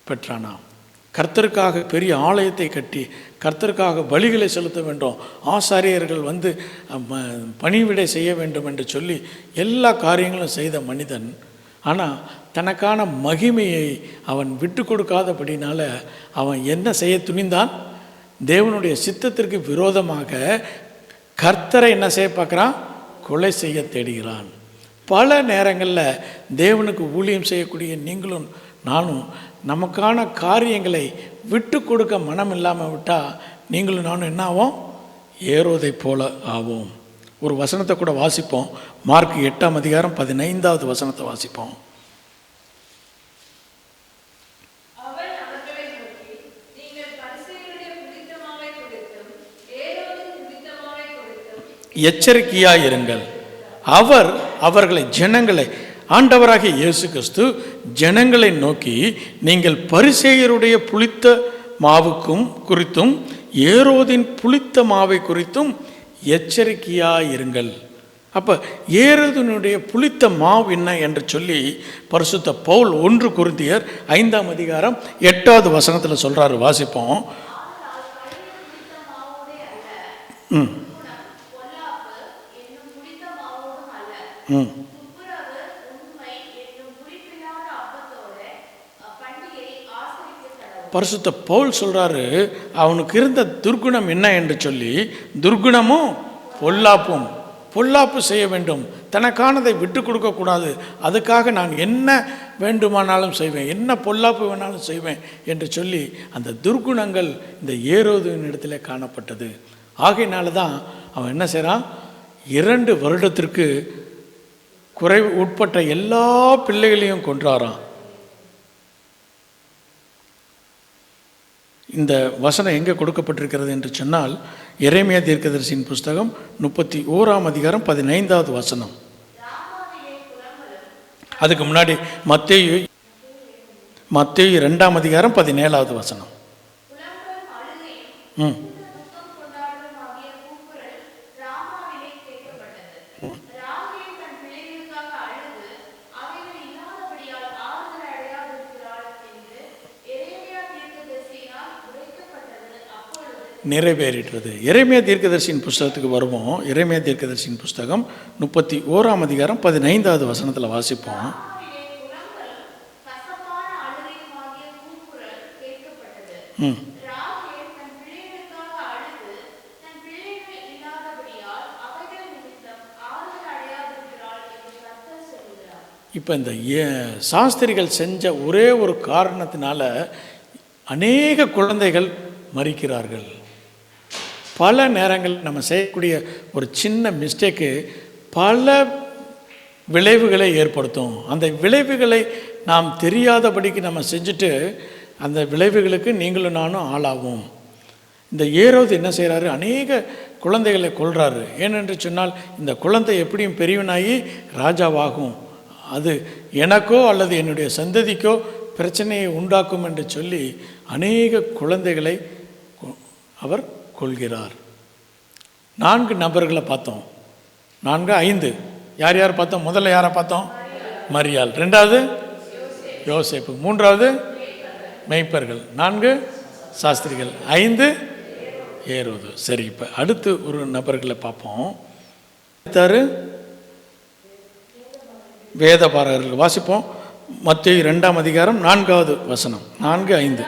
பெற்றானாம். கர்த்தருக்காக பெரிய ஆலயத்தை கட்டி கர்த்தருக்காக பலிகளை செலுத்த வேண்டும், ஆசாரியர்கள் வந்து பணிவிடை செய்ய வேண்டும் என்று சொல்லி எல்லா காரியங்களும் செய்த மனிதன். ஆனால் தனக்கான மகிமையை அவன் விட்டு கொடுக்காதபடினால அவன் என்ன செய்ய துணிந்தான்? தேவனுடைய சித்தத்திற்கு விரோதமாக கர்த்தரை என்ன செய்ய பார்க்குறான்? கொலை செய்ய தேடுகிறான். பல நேரங்களில் தேவனுக்கு ஊழியம் செய்யக்கூடிய நீங்களும் நானும் நமக்கான காரியங்களை விட்டு கொடுக்க மனம் இல்லாமல் விட்டால் நீங்களும் நானும் என்ன ஆவோம்? ஏரோதை போல ஆவோம். ஒரு வசனத்தை கூட வாசிப்போம். மார்க் 8ஆம் அதிகாரம் 15வது வசனத்தை வாசிப்போம். எச்சரிக்கையாயிருங்கள். அவர் அவர்களை ஜனங்களை, ஆண்டவராகிய இயேசு கிறிஸ்து ஜனங்களை நோக்கி, நீங்கள் பரிசேயருடைய புளித்த மாவுக்கும் குறித்தும் ஏரோதின் புளித்த மாவை குறித்தும் எச்சரிக்கையாயிருங்கள். அப்போ ஏரோதினுடைய புளித்த மாவு என்ன என்று சொல்லி பரிசுத்த பவுல் 1 கொரிந்தியர் 5ஆம் அதிகாரம் 8வது வசனத்தில் சொல்கிறாரு. வாசிப்போம். பரிசுத்த பவுல் சொல்கிறாரு, அவனுக்கு இருந்த துர்குணம் என்ன என்று சொல்லி, துர்குணமும் பொல்லாப்பும். பொல்லாப்பு செய்ய வேண்டும், தனக்கானதை விட்டு கொடுக்கக்கூடாது, அதுக்காக நான் என்ன வேண்டுமானாலும் செய்வேன், என்ன பொல்லாப்பு வேணாலும் செய்வேன் என்று சொல்லி அந்த துர்குணங்கள் இந்த ஏரோதின் இடத்துல காணப்பட்டது. ஆகையினால தான் அவன் என்ன செய்கிறான்? 2 வருடத்திற்கு குறைவு உட்பட்ட எல்லா பிள்ளைகளையும் கொன்றாராம். இந்த வசனம் எங்கே கொடுக்கப்பட்டிருக்கிறது என்று சொன்னால், எரேமியா தீர்க்கதரிசியின் புஸ்தகம் 31ஆம் அதிகாரம் 15வது வசனம். அதுக்கு முன்னாடி மத்தேயு 2ஆம் அதிகாரம் 17வது வசனம். நிறைவேறிற்றது. எரேமியா தீர்க்கதரிசியின் புஸ்தகத்துக்கு வருவோம். எரேமியா தீர்க்கதரிசியின் புஸ்தகம் 31ஆம் அதிகாரம் 15வது வசனத்தில் வாசிப்போம். இப்போ இந்த சாஸ்திரிகள் செஞ்ச ஒரே ஒரு காரணத்தினால அநேக குழந்தைகள் மரிக்கிறார்கள். பல நேரங்கள் நம்ம செய்யக்கூடிய ஒரு சின்ன மிஸ்டேக்கு பல விளைவுகளை ஏற்படுத்தும். அந்த விளைவுகளை நாம் தெரியாதபடிக்கு நம்ம செஞ்சுட்டு அந்த விளைவுகளுக்கு நீங்களும் நானும் ஆளாகும். இந்த ஏரோது என்ன செய்கிறாரு? அநேக குழந்தைகளை கொல்றாரு. ஏனென்று சொன்னால், இந்த குழந்தை எப்படியும் பெரியவனாகி ராஜாவாகும், அது எனக்கோ அல்லது என்னுடைய சந்ததிக்கோ பிரச்சனையை உண்டாக்கும் என்று சொல்லி அநேக குழந்தைகளை அவர் கொள்கிறார். 4 நபர்களை பார்த்தோம். 4, 5 யார் யார் பார்த்தோம்? முதல்ல யாரை பார்த்தோம்? மரியாள். 2வது யோசேப்பு. 3வது மேய்ப்பர்கள். 4 சாஸ்திரிகள். 5 ஏரோது. சரி, இப்போ அடுத்து ஒரு நபர்களை பார்ப்போம். 6 வேதபாரகர்கள். வாசிப்போம். மத்தேயு 2ஆம் அதிகாரம் 4வது வசனம். 4, 5.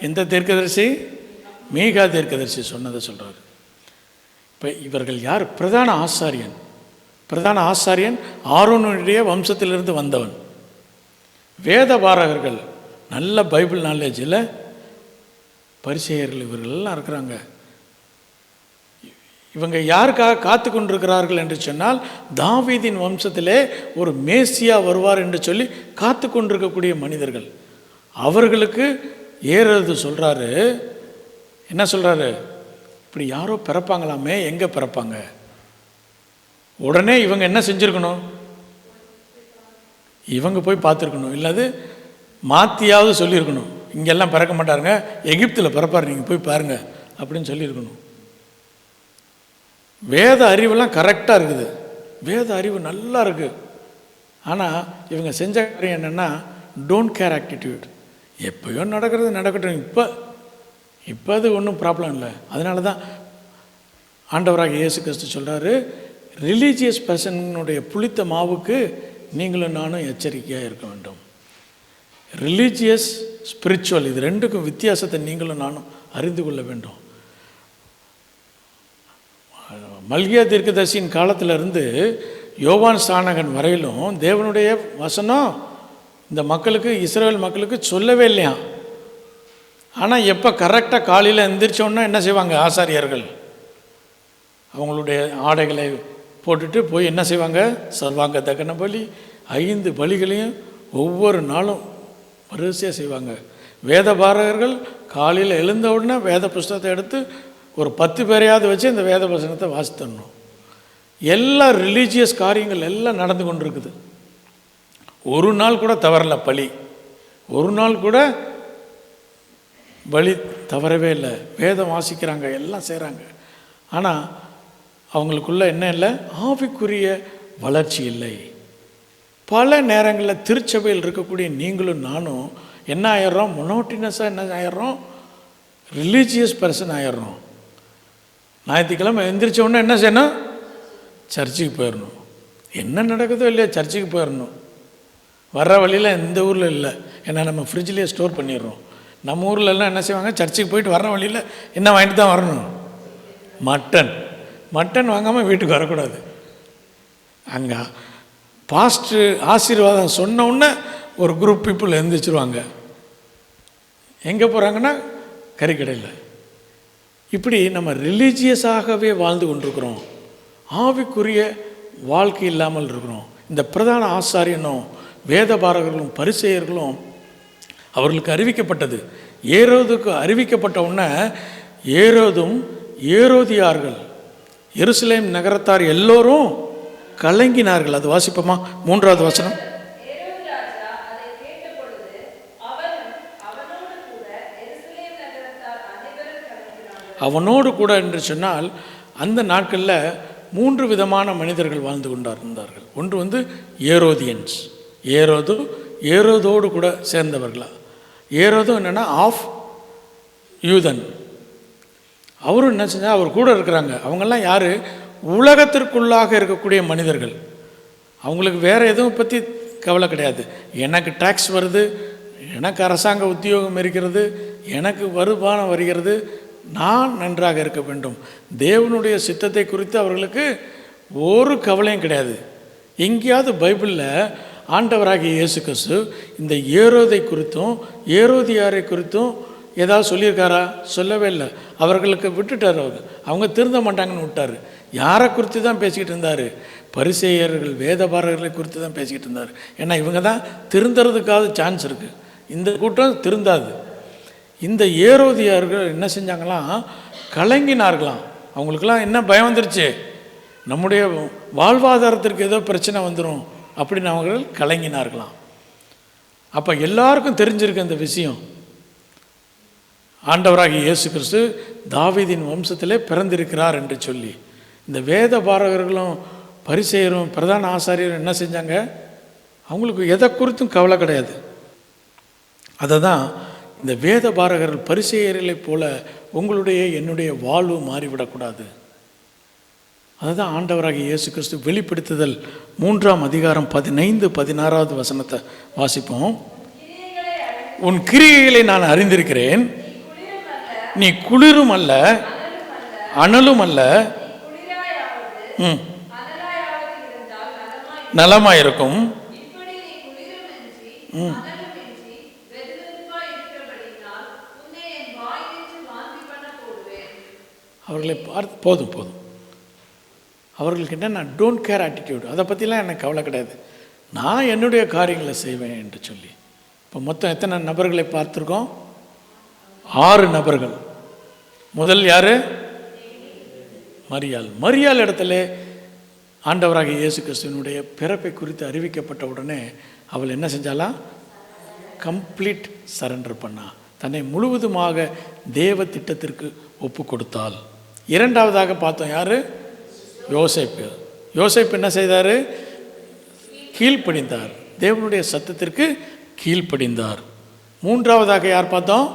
எந்த தீர்க்கதரிசி? மீகா தீர்க்கதரிசி சொன்னதை சொல்கிறார். இப்போ இவர்கள் யார்? பிரதான ஆசாரியன். பிரதான ஆசாரியன் ஆரோனுடைய வம்சத்திலிருந்து வந்தவன். வேதபாரகர்கள் நல்ல பைபிள் நாலேஜில் பரிசேயர்கள் இவர்களெல்லாம் இருக்கிறாங்க. இவங்க யாருக்காக காத்து கொண்டிருக்கிறார்கள் என்று சொன்னால், தாவீதின் வம்சத்திலே ஒரு மேசியா வருவார் என்று சொல்லி காத்து கொண்டிருக்கக்கூடிய மனிதர்கள். அவர்களுக்கு ஏறது சொல்கிறாரு. என்ன சொல்கிறாரு? இப்படி யாரோ பிறப்பாங்களாமே, எங்கே பிறப்பாங்க? உடனே இவங்க என்ன செஞ்சுருக்கணும்? இவங்க போய் பார்த்துருக்கணும். இல்லாது மாற்றியாவது சொல்லியிருக்கணும், இங்கெல்லாம் பிறக்க மாட்டாருங்க, எகிப்தில் பிறப்பார், நீங்கள் போய் பாருங்கள் அப்படின்னு சொல்லியிருக்கணும். வேத அறிவெல்லாம் கரெக்டாக இருக்குது, வேத அறிவு நல்லா இருக்குது. ஆனால் இவங்க செஞ்ச காரியம் என்னென்னா, டோன்ட் கேர் ஆட்டிடியூட். எப்பயோ நடக்கிறது நடக்கட்டும், இப்போ இப்போ அது ஒன்றும் ப்ராப்ளம் இல்லை. அதனால தான் ஆண்டவராக இயேசு கிறிஸ்து சொல்கிறாரு, ரிலீஜியஸ் பர்சனுடைய புளித்த மாவுக்கு நீங்களும் நானும் எச்சரிக்கையாக இருக்க வேண்டும். ரிலீஜியஸ் ஸ்பிரிச்சுவல், இது ரெண்டுக்கும் வித்தியாசத்தை நீங்களும் நானும் அறிந்து கொள்ள வேண்டும். மல்கியா தீர்க்கதரிசியின் காலத்திலிருந்து யோவான் ஸ்நானகன் வரையிலும் தேவனுடைய வசனம் இந்த மக்களுக்கு, இஸ்ரவேல் மக்களுக்கு சொல்லவே இல்லையா. ஆனால் எப்போ கரெக்டாக காலையில் எந்திரிச்சோன்னா என்ன செய்வாங்க, ஆசாரியர்கள் அவங்களுடைய ஆடைகளை போட்டுட்டு போய் என்ன செய்வாங்க, சர்வாங்க தகன பலி 5 பலிகளையும் ஒவ்வொரு நாளும் வரிசையாக செய்வாங்க. வேத பாரகர்கள் காலையில் எழுந்த உடனே வேத புஸ்தகத்தை எடுத்து ஒரு 10 பேரையாவது வச்சு இந்த வேத வசனத்தை வாசித்தரணும். எல்லா ரிலீஜியஸ் காரியங்கள் எல்லாம் நடந்து கொண்டு இருக்குது. ஒரு நாள் கூட தவறல பலி, ஒரு நாள் கூட பலி தவறவே இல்லை. வேதம் வாசிக்கிறாங்க, எல்லாம் செய்கிறாங்க. ஆனால் அவங்களுக்குள்ள என்ன இல்லை, ஆவிக்குரிய வளர்ச்சி இல்லை. பல நேரங்களில் திருச்சபையில் இருக்கக்கூடிய நீங்களும் நானும் என்ன ஆயிடுறோம், மொனோட்டினஸாக என்ன ஆயிடுறோம், ரிலீஜியஸ் பர்சன் ஆயிடுறோம். ஞாயிற்றுக்கிழமை எந்திரிச்ச உடனே என்ன செய்யணும், சர்ச்சுக்கு போயிடணும். என்ன நடக்குதோ இல்லையா, சர்ச்சுக்கு போயிடணும். வர்ற வழியில் எந்த ஊரில் இல்லை, ஏன்னா நம்ம ஃப்ரிட்ஜ்லேயே ஸ்டோர் பண்ணிடுறோம். நம்ம ஊரில் என்ன செய்வாங்க, சர்ச்சுக்கு போயிட்டு வர்ற வழியில் என்ன வாங்கிட்டு தான் வரணும், மட்டன் வாங்காமல் வீட்டுக்கு வரக்கூடாது. அங்கே பாஸ்டர் ஆசீர்வாதம் சொன்ன உடனே ஒரு குரூப் பீப்புள் எழுந்திரிச்சிருவாங்க. எங்கே போகிறாங்கன்னா கறிக்கடையில். இப்படி நம்ம ரிலீஜியஸாகவே வாழ்ந்து கொண்டிருக்கிறோம், ஆவிக்குரிய வாழ்க்கை இல்லாமல் இருக்கிறோம். இந்த பிரதான ஆசாரியனும் வேத பாரகர்களும் பரிசேயர்களும் அவர்களுக்கு அறிவிக்கப்பட்டது. ஏரோதுக்கு அறிவிக்கப்பட்ட உடனே ஏரோதும் ஏரோதியார்கள், எருசலேம் நகரத்தார் எல்லோரும் கலங்கினார்கள். அது வாசிப்போமா, 3வது வசனம். அவனோடு கூட என்று சொன்னால் அந்த நாட்களில் 3 விதமான மனிதர்கள் வாழ்ந்து கொண்டிருந்தார்கள். ஒன்று ஏரோதியன்ஸ், ஏரோதோடு கூட சேர்ந்தவர்களா. ஏரோதும் என்னென்னா ஆஃப் யூதன். அவரும் என்ன செஞ்சால் அவர் கூட இருக்கிறாங்க. அவங்கெல்லாம் யார், உலகத்திற்குள்ளாக இருக்கக்கூடிய மனிதர்கள். அவங்களுக்கு வேறு எதுவும் பற்றி கவலை கிடையாது. எனக்கு டேக்ஸ் வருது, எனக்கு அரசாங்க உத்தியோகம் இருக்கிறது, எனக்கு வருமானம் வருகிறது, நான் நன்றாக இருக்க வேண்டும். தேவனுடைய சித்தத்தை குறித்து அவர்களுக்கு ஒரு கவலையும் கிடையாது. எங்கேயாவது பைபிளில் ஆண்டவராகிய இயேசு கிறிஸ்து இந்த ஏரோதை குறித்தும் ஏரோதியாரை குறித்தும் ஏதாவது சொல்லியிருக்காரா? சொல்லவே இல்லை. அவர்களுக்கு விட்டுட்டார். அவங்க திருந்த மாட்டாங்கன்னு விட்டார். யாரை குறித்து தான் பேசிக்கிட்டு இருந்தார்? பரிசேயர்கள் வேதபாரர்களை குறித்து தான் பேசிக்கிட்டு இருந்தார். ஏன்னா இவங்க தான் திருந்துறதுக்காவது சான்ஸ் இருக்குது, இந்த கூட்டம் திருந்தாது. இந்த ஏரோதியார்கள் என்ன செஞ்சாங்களாம், கலங்கினார்களாம். அவங்களுக்கெல்லாம் என்ன பயம் வந்துருச்சு, நம்முடைய வாழ்வாதாரத்திற்கு ஏதோ பிரச்சனை வந்துடும் அப்படின்னு அவர்கள் கலங்கினார்களாம். அப்போ எல்லாருக்கும் தெரிஞ்சிருக்கு அந்த விஷயம். ஆண்டவராகிய இயேசு கிறிஸ்து தாவீதின் வம்சத்திலே பிறந்திருக்கிறார் என்று சொல்லி இந்த வேத பாரகர்களும் பரிசேயரும் பிரதான ஆசாரியரும் என்ன செஞ்சாங்க, அவங்களுக்கு எதை குறித்தும் கவலை கிடையாது. அதை தான் இந்த வேத பாரகர்கள் பரிசேயர்களைப் போல உங்களுடைய என்னுடைய வாழ்வு மாறிவிடக்கூடாது. அதுதான் ஆண்டவராகிய இயேசு கிறிஸ்து வெளிப்படுத்துதல் 3ஆம் அதிகாரம் 15-16வது வசனத்தை வாசிப்போம். உன் கிரியைகளை நான் அறிந்திருக்கிறேன், நீ குளிரும் அல்ல அனலும் அல்ல, நலமாயிருக்கும். அவர்களை பார்த்து போதும் அவர்களுக்கு என்ன, நான் டோன்ட் கேர் ஆட்டிடியூட், அதை பற்றிலாம் எனக்கு கவலை கிடையாது, நான் என்னுடைய காரியங்களை செய்வேன் என்று சொல்லி. இப்போ மொத்தம் எத்தனை நபர்களை பார்த்துருக்கோம்? 6 நபர்கள். முதல் யார்? மரியாள் இடத்துல ஆண்டவராகிய இயேசு கிறிஸ்துவினுடைய பிறப்பை குறித்து அறிவிக்கப்பட்ட உடனே அவள் என்ன செஞ்சாலாம்? கம்ப்ளீட் சரண்டர் பண்ணா, தன்னை முழுவதுமாக தேவ திட்டத்திற்கு ஒப்பு கொடுத்தாள். 2வதாக பார்த்தோம், யார்? யோசேப்பு என்ன செய்தார்? கீழ்ப்படிந்தார், தேவனுடைய சத்தத்திற்கு கீழ்ப்படிந்தார். 3வதாக யார் பார்த்தோம்?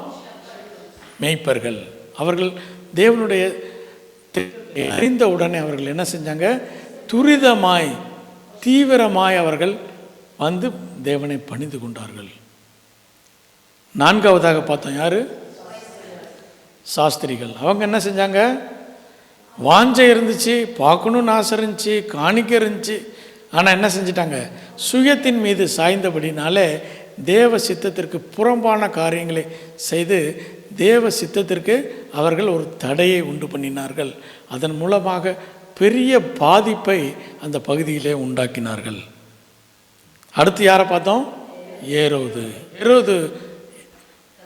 மேய்ப்பர்கள். அவர்கள் தேவனுடைய அறிந்த உடனே அவர்கள் என்ன செஞ்சாங்க? துரிதமாய் தீவிரமாய் அவர்கள் வந்து தேவனை பணிந்து கொண்டார்கள். நான்காவதாக பார்த்தோம், யாரு? சாஸ்திரிகள். அவங்க என்ன செஞ்சாங்க? வாஞ்சை இருந்துச்சு, பார்க்கணுன்னு ஆசை இருந்துச்சு, காணிக்க இருந்துச்சு. ஆனால் என்ன செஞ்சிட்டாங்க? சுயத்தின் மீது சாய்ந்தபடினாலே தேவ சித்தத்திற்கு புறம்பான காரியங்களை செய்து தேவ சித்தத்திற்கு அவர்கள் ஒரு தடையை உண்டு பண்ணினார்கள். அதன் மூலமாக பெரிய பாதிப்பை அந்த பகுதியிலே உண்டாக்கினார்கள். அடுத்து யாரை பார்த்தோம்? ஏரோது. ஏரோது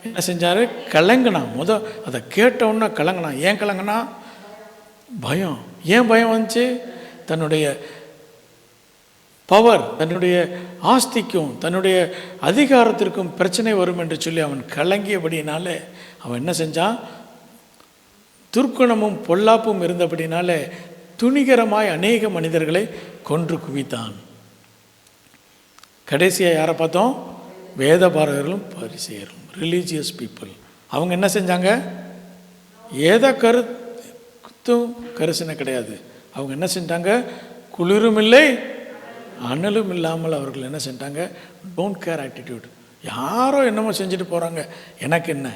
என்ன செஞ்சார்? கலங்கினா. அதை கேட்டவுடனே கலங்கினா. ஏன் கலங்கினா? பயம். ஏன் பயம் வந்துச்சு? தன்னுடைய பவர், தன்னுடைய ஆஸ்திக்கும் தன்னுடைய அதிகாரத்திற்கும் பிரச்சனை வரும் என்று சொல்லி அவன் கலங்கியபடினாலே அவன் என்ன செஞ்சான்? துர்க்குணமும் பொல்லாப்பும் இருந்தபடினாலே துணிகரமாய் அநேக மனிதர்களை கொன்று குவித்தான். கடைசியாக யாரை பார்த்தோம்? வேதபாரகர்களும் பரிசேயரும், ரிலீஜியஸ் பீப்புள். அவங்க என்ன செஞ்சாங்க? ஏதோ கருத்தும் கரிசனை கிடையாது. அவங்க என்ன செஞ்சாங்க? குளிரும் இல்லை அனலும் இல்லாமல் அவர்கள் என்ன செஞ்சாங்க? Don't care attitude. யாரோ என்னமோ செஞ்சுட்டு போகிறாங்க, எனக்கு என்ன.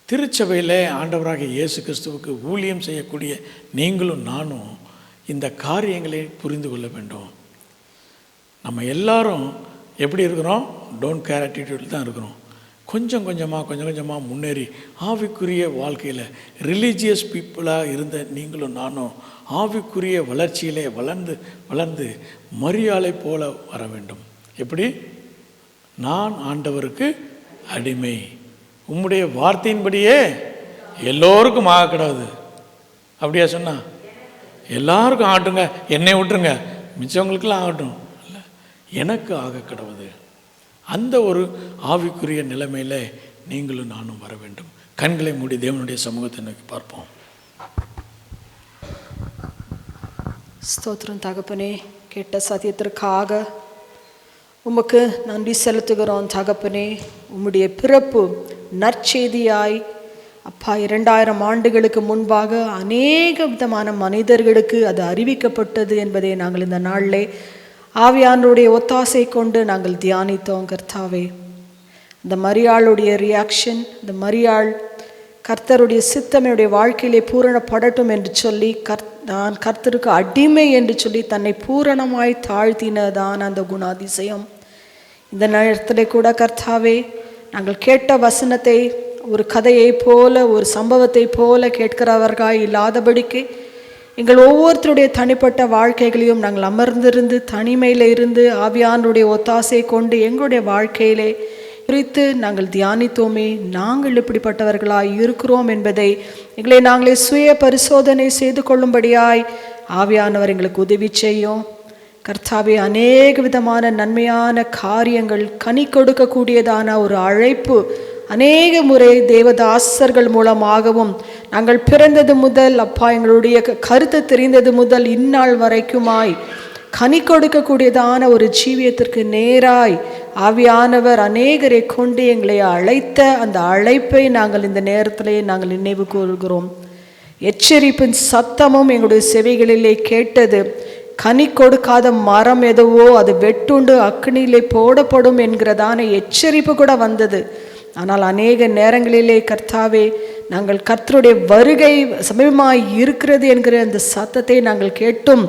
திருச்சபையில் ஆண்டவராக இயேசு கிறிஸ்துவுக்கு ஊழியம் செய்யக்கூடிய நீங்களும் நானும் இந்த காரியங்களை புரிந்து கொள்ள வேண்டும். நம்ம எல்லாரும் எப்படி இருக்கிறோம்? டோன்ட் கேர் ஆட்டிடியூட் தான் இருக்கிறோம். கொஞ்சம் கொஞ்சமாக முன்னேறி ஆவிக்குரிய வாழ்க்கையில் ரிலீஜியஸ் பீப்புளாக இருந்த நீங்களும் நானும் ஆவிக்குரிய வளர்ச்சியிலே வளர்ந்து மரியாதை போல வர வேண்டும். எப்படி? நான் ஆண்டவருக்கு அடிமை, உம்முடைய வார்த்தையின்படியே எல்லோருக்கும் ஆக கிடாது. அப்படியா சொன்னா? எல்லாருக்கும் ஆகட்டுங்க, என்னை விட்டுருங்க, மிச்சவங்களுக்கெல்லாம் ஆகட்டும், இல்லை எனக்கு ஆக கிடவுது. அந்த ஒரு ஆவிக்குரிய நிலைமையில் நீங்களும் நானும் வர வேண்டும். கண்களை மூடி தேவனுடைய சமூகத்தை நோக்கி பார்ப்போம். ஸ்தோத்திரம் தகப்பனே, கேட்ட சத்தியத்திற்காக உமக்கு நன்றி செலுத்துகிறோம் தகப்பனே. உம்முடைய பிறப்பு நற்செய்தியாய் அப்பா 2000 ஆண்டுகளுக்கு முன்பாக அநேக விதமான மனிதர்களுக்கு அது அறிவிக்கப்பட்டது என்பதை நாங்கள் இந்த நாளிலே ஆவியானவருடைய ஒத்தாசை கொண்டு நாங்கள் தியானித்தோம் கர்த்தாவே. இந்த மரியாளுடைய ரியாக்ஷன், இந்த மரியாள் கர்த்தருடைய சித்தம் என்னுடைய வாழ்க்கையிலே பூரணப்படட்டும் என்று சொல்லி நான் கர்த்தருக்கு அடிமை என்று சொல்லி தன்னை பூரணமாய் தாழ்த்தினதான் அந்த குணாதிசயம். இந்த நேரத்தில் கூட கர்த்தாவே, நாங்கள் கேட்ட வசனத்தை ஒரு கதையை போல, ஒரு சம்பவத்தை போல கேட்கிறவர்களாய் இல்லாதபடிக்கு எங்கள் ஒவ்வொருத்தருடைய தனிப்பட்ட வாழ்க்கைகளையும் நாங்கள் அமர்ந்திருந்து தனிமையில் இருந்து ஆவியானுடைய ஒத்தாசை கொண்டு எங்களுடைய வாழ்க்கையிலே குறித்து நாங்கள் தியானித்தோமே. நாங்கள் இப்படிப்பட்டவர்களாய் இருக்கிறோம் என்பதை எங்களை நாங்களே சுய பரிசோதனை செய்து கொள்ளும்படியாய் ஆவியானவர் எங்களுக்கு உதவி செய்யும் கர்த்தாவே. அநேக விதமான நன்மையான காரியங்கள், கனி கொடுக்கக்கூடியதான ஒரு அழைப்பு அநேக முறை தேவதாசர்கள் மூலமாகவும் நாங்கள் பிறந்தது முதல் அப்பா எங்களுடைய கருத்து தெரிந்தது முதல் இந்நாள் வரைக்குமாய் கனி கொடுக்கக்கூடியதான ஒரு ஜீவியத்திற்கு நேராய் ஆவியானவர் அநேகரை கொண்டு எங்களை அழைத்த அந்த அழைப்பை நாங்கள் இந்த நேரத்திலே நாங்கள் நினைவு கூறுகிறோம். எச்சரிப்பின் சத்தமும் எங்களுடைய செவிகளிலே கேட்டது. கனி கொடுக்காத மரம் எதுவோ அது வெட்டுண்டு அக்னியிலே போடப்படும் என்கிறதான எச்சரிப்பு கூட வந்தது. ஆனால் அநேக நேரங்களிலே கர்த்தாவே, நாங்கள் கர்த்தருடைய வருகை சமீபமாய் இருக்கிறது என்கிற அந்த சத்தத்தை நாங்கள் கேட்டும்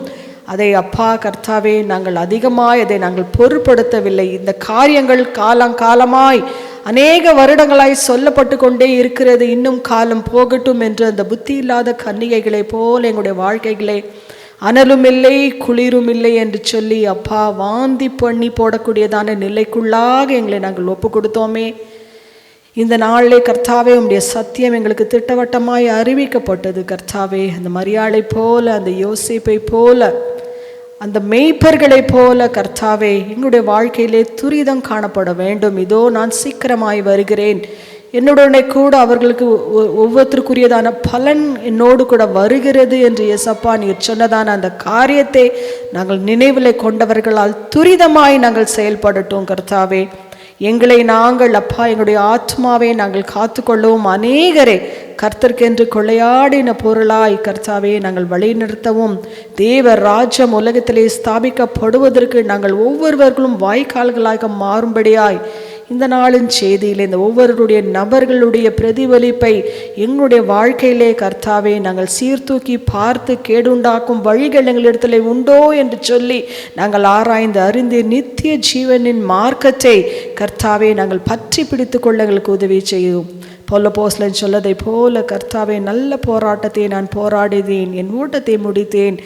அதை அப்பா கர்த்தாவே நாங்கள் அதிகமாய் அதை நாங்கள் பொருட்படுத்தவில்லை. இந்த காரியங்கள் காலமாய் அநேக வருடங்களாய் சொல்லப்பட்டு கொண்டே இருக்கிறது. இன்னும் காலம் போகட்டும் என்று அந்த புத்தி இல்லாத கன்னிகைகளை போல் எங்களுடைய வாழ்க்கைகளை அனலும் இல்லை குளிரும் இல்லை என்று சொல்லி அப்பா வாந்தி பண்ணி போடக்கூடியதான நிலைக்குள்ளாக எங்களை நாங்கள் ஒப்பு கொடுத்தோமே. இந்த நாளிலே கர்த்தாவே உம்முடைய சத்தியம் எங்களுக்கு திட்டவட்டமாய் அறிவிக்கப்பட்டது கர்த்தாவே. அந்த மரியாளை போல, அந்த யோசேப்பை போல, அந்த மேய்ப்பர்களை போல கர்த்தாவே எங்களுடைய வாழ்க்கையிலே துரிதம் காணப்பட வேண்டும். இதோ நான் சீக்கிரமாய் வருகிறேன், என்னுடனே கூட அவர்களுக்கு ஒவ்வொருத்தருக்குரியதான பலன் என்னோடு கூட வருகிறது என்று இயேசப்பா நீர் சொன்னதான அந்த காரியத்தை நாங்கள் நினைவில் கொண்டவர்களால் துரிதமாய் நாங்கள் செயல்படட்டும் கர்த்தாவே. எங்களை நாங்கள் அப்பா எங்களுடைய ஆத்மாவை நாங்கள் காத்துக்கொள்ளவும், அநேகரை கர்த்தர்க்கென்று கொள்ளையாடின பொருளாய் கர்த்தாவே நாங்கள் வழிநிறுத்தவும், தேவ ராஜ்யம் உலகத்திலே ஸ்தாபிக்கப்படுவதற்கு நாங்கள் ஒவ்வொருவர்களும் வாய்க்கால்களாக மாறும்படியாய் இந்த நாளின் செய்தியில் இந்த ஒவ்வொருடைய நபர்களுடைய பிரதிபலிப்பை எங்களுடைய வாழ்க்கையிலே கர்த்தாவே நாங்கள் சீர்தூக்கி பார்த்து கேடுண்டாக்கும் வழிகள் எங்களிடத்தில் உண்டோ என்று சொல்லி நாங்கள் ஆராய்ந்து அறிந்து நித்திய ஜீவனின் மார்க்கத்தை கர்த்தாவே நாங்கள் பற்றி பிடித்து கொள்ள எங்களுக்கு உதவி செய்யும். பவுலப்போஸ்தலன் சொல்லதை போல கர்த்தாவே நல்ல போராட்டத்தை நான் போராடினேன், என் ஓட்டத்தை முடித்தேன்,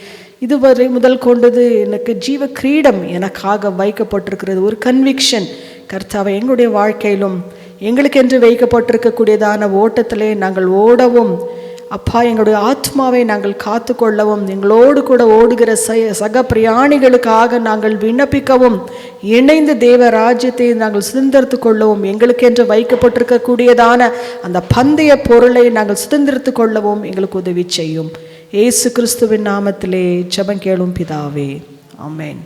இதுவரை முதல் கொண்டது எனக்கு ஜீவ கிரீடம் எனக்காக வைக்கப்பட்டிருக்கிறது. ஒரு கன்விக்ஷன் கர்த்தாவை எங்களுடைய வாழ்க்கையிலும் எங்களுக்கென்று வைக்கப்பட்டிருக்கக்கூடியதான ஓட்டத்திலே நாங்கள் ஓடவும், அப்பா எங்களுடைய ஆத்மாவை நாங்கள் காத்து கொள்ளவும், எங்களோடு கூட ஓடுகிற சக பிரயாணிகளுக்காக நாங்கள் விண்ணப்பிக்கவும், இணைந்து தேவ ராஜ்யத்தை நாங்கள் சுதந்திரத்து கொள்ளவும், எங்களுக்கென்று வைக்கப்பட்டிருக்கக்கூடியதான அந்த பந்தய பொருளை நாங்கள் சுதந்திரத்து கொள்ளவும் எங்களுக்கு உதவி செய்யும். இயேசு கிறிஸ்துவின் நாமத்திலே ஜெபம் கேளும் பிதாவே, ஆமென்.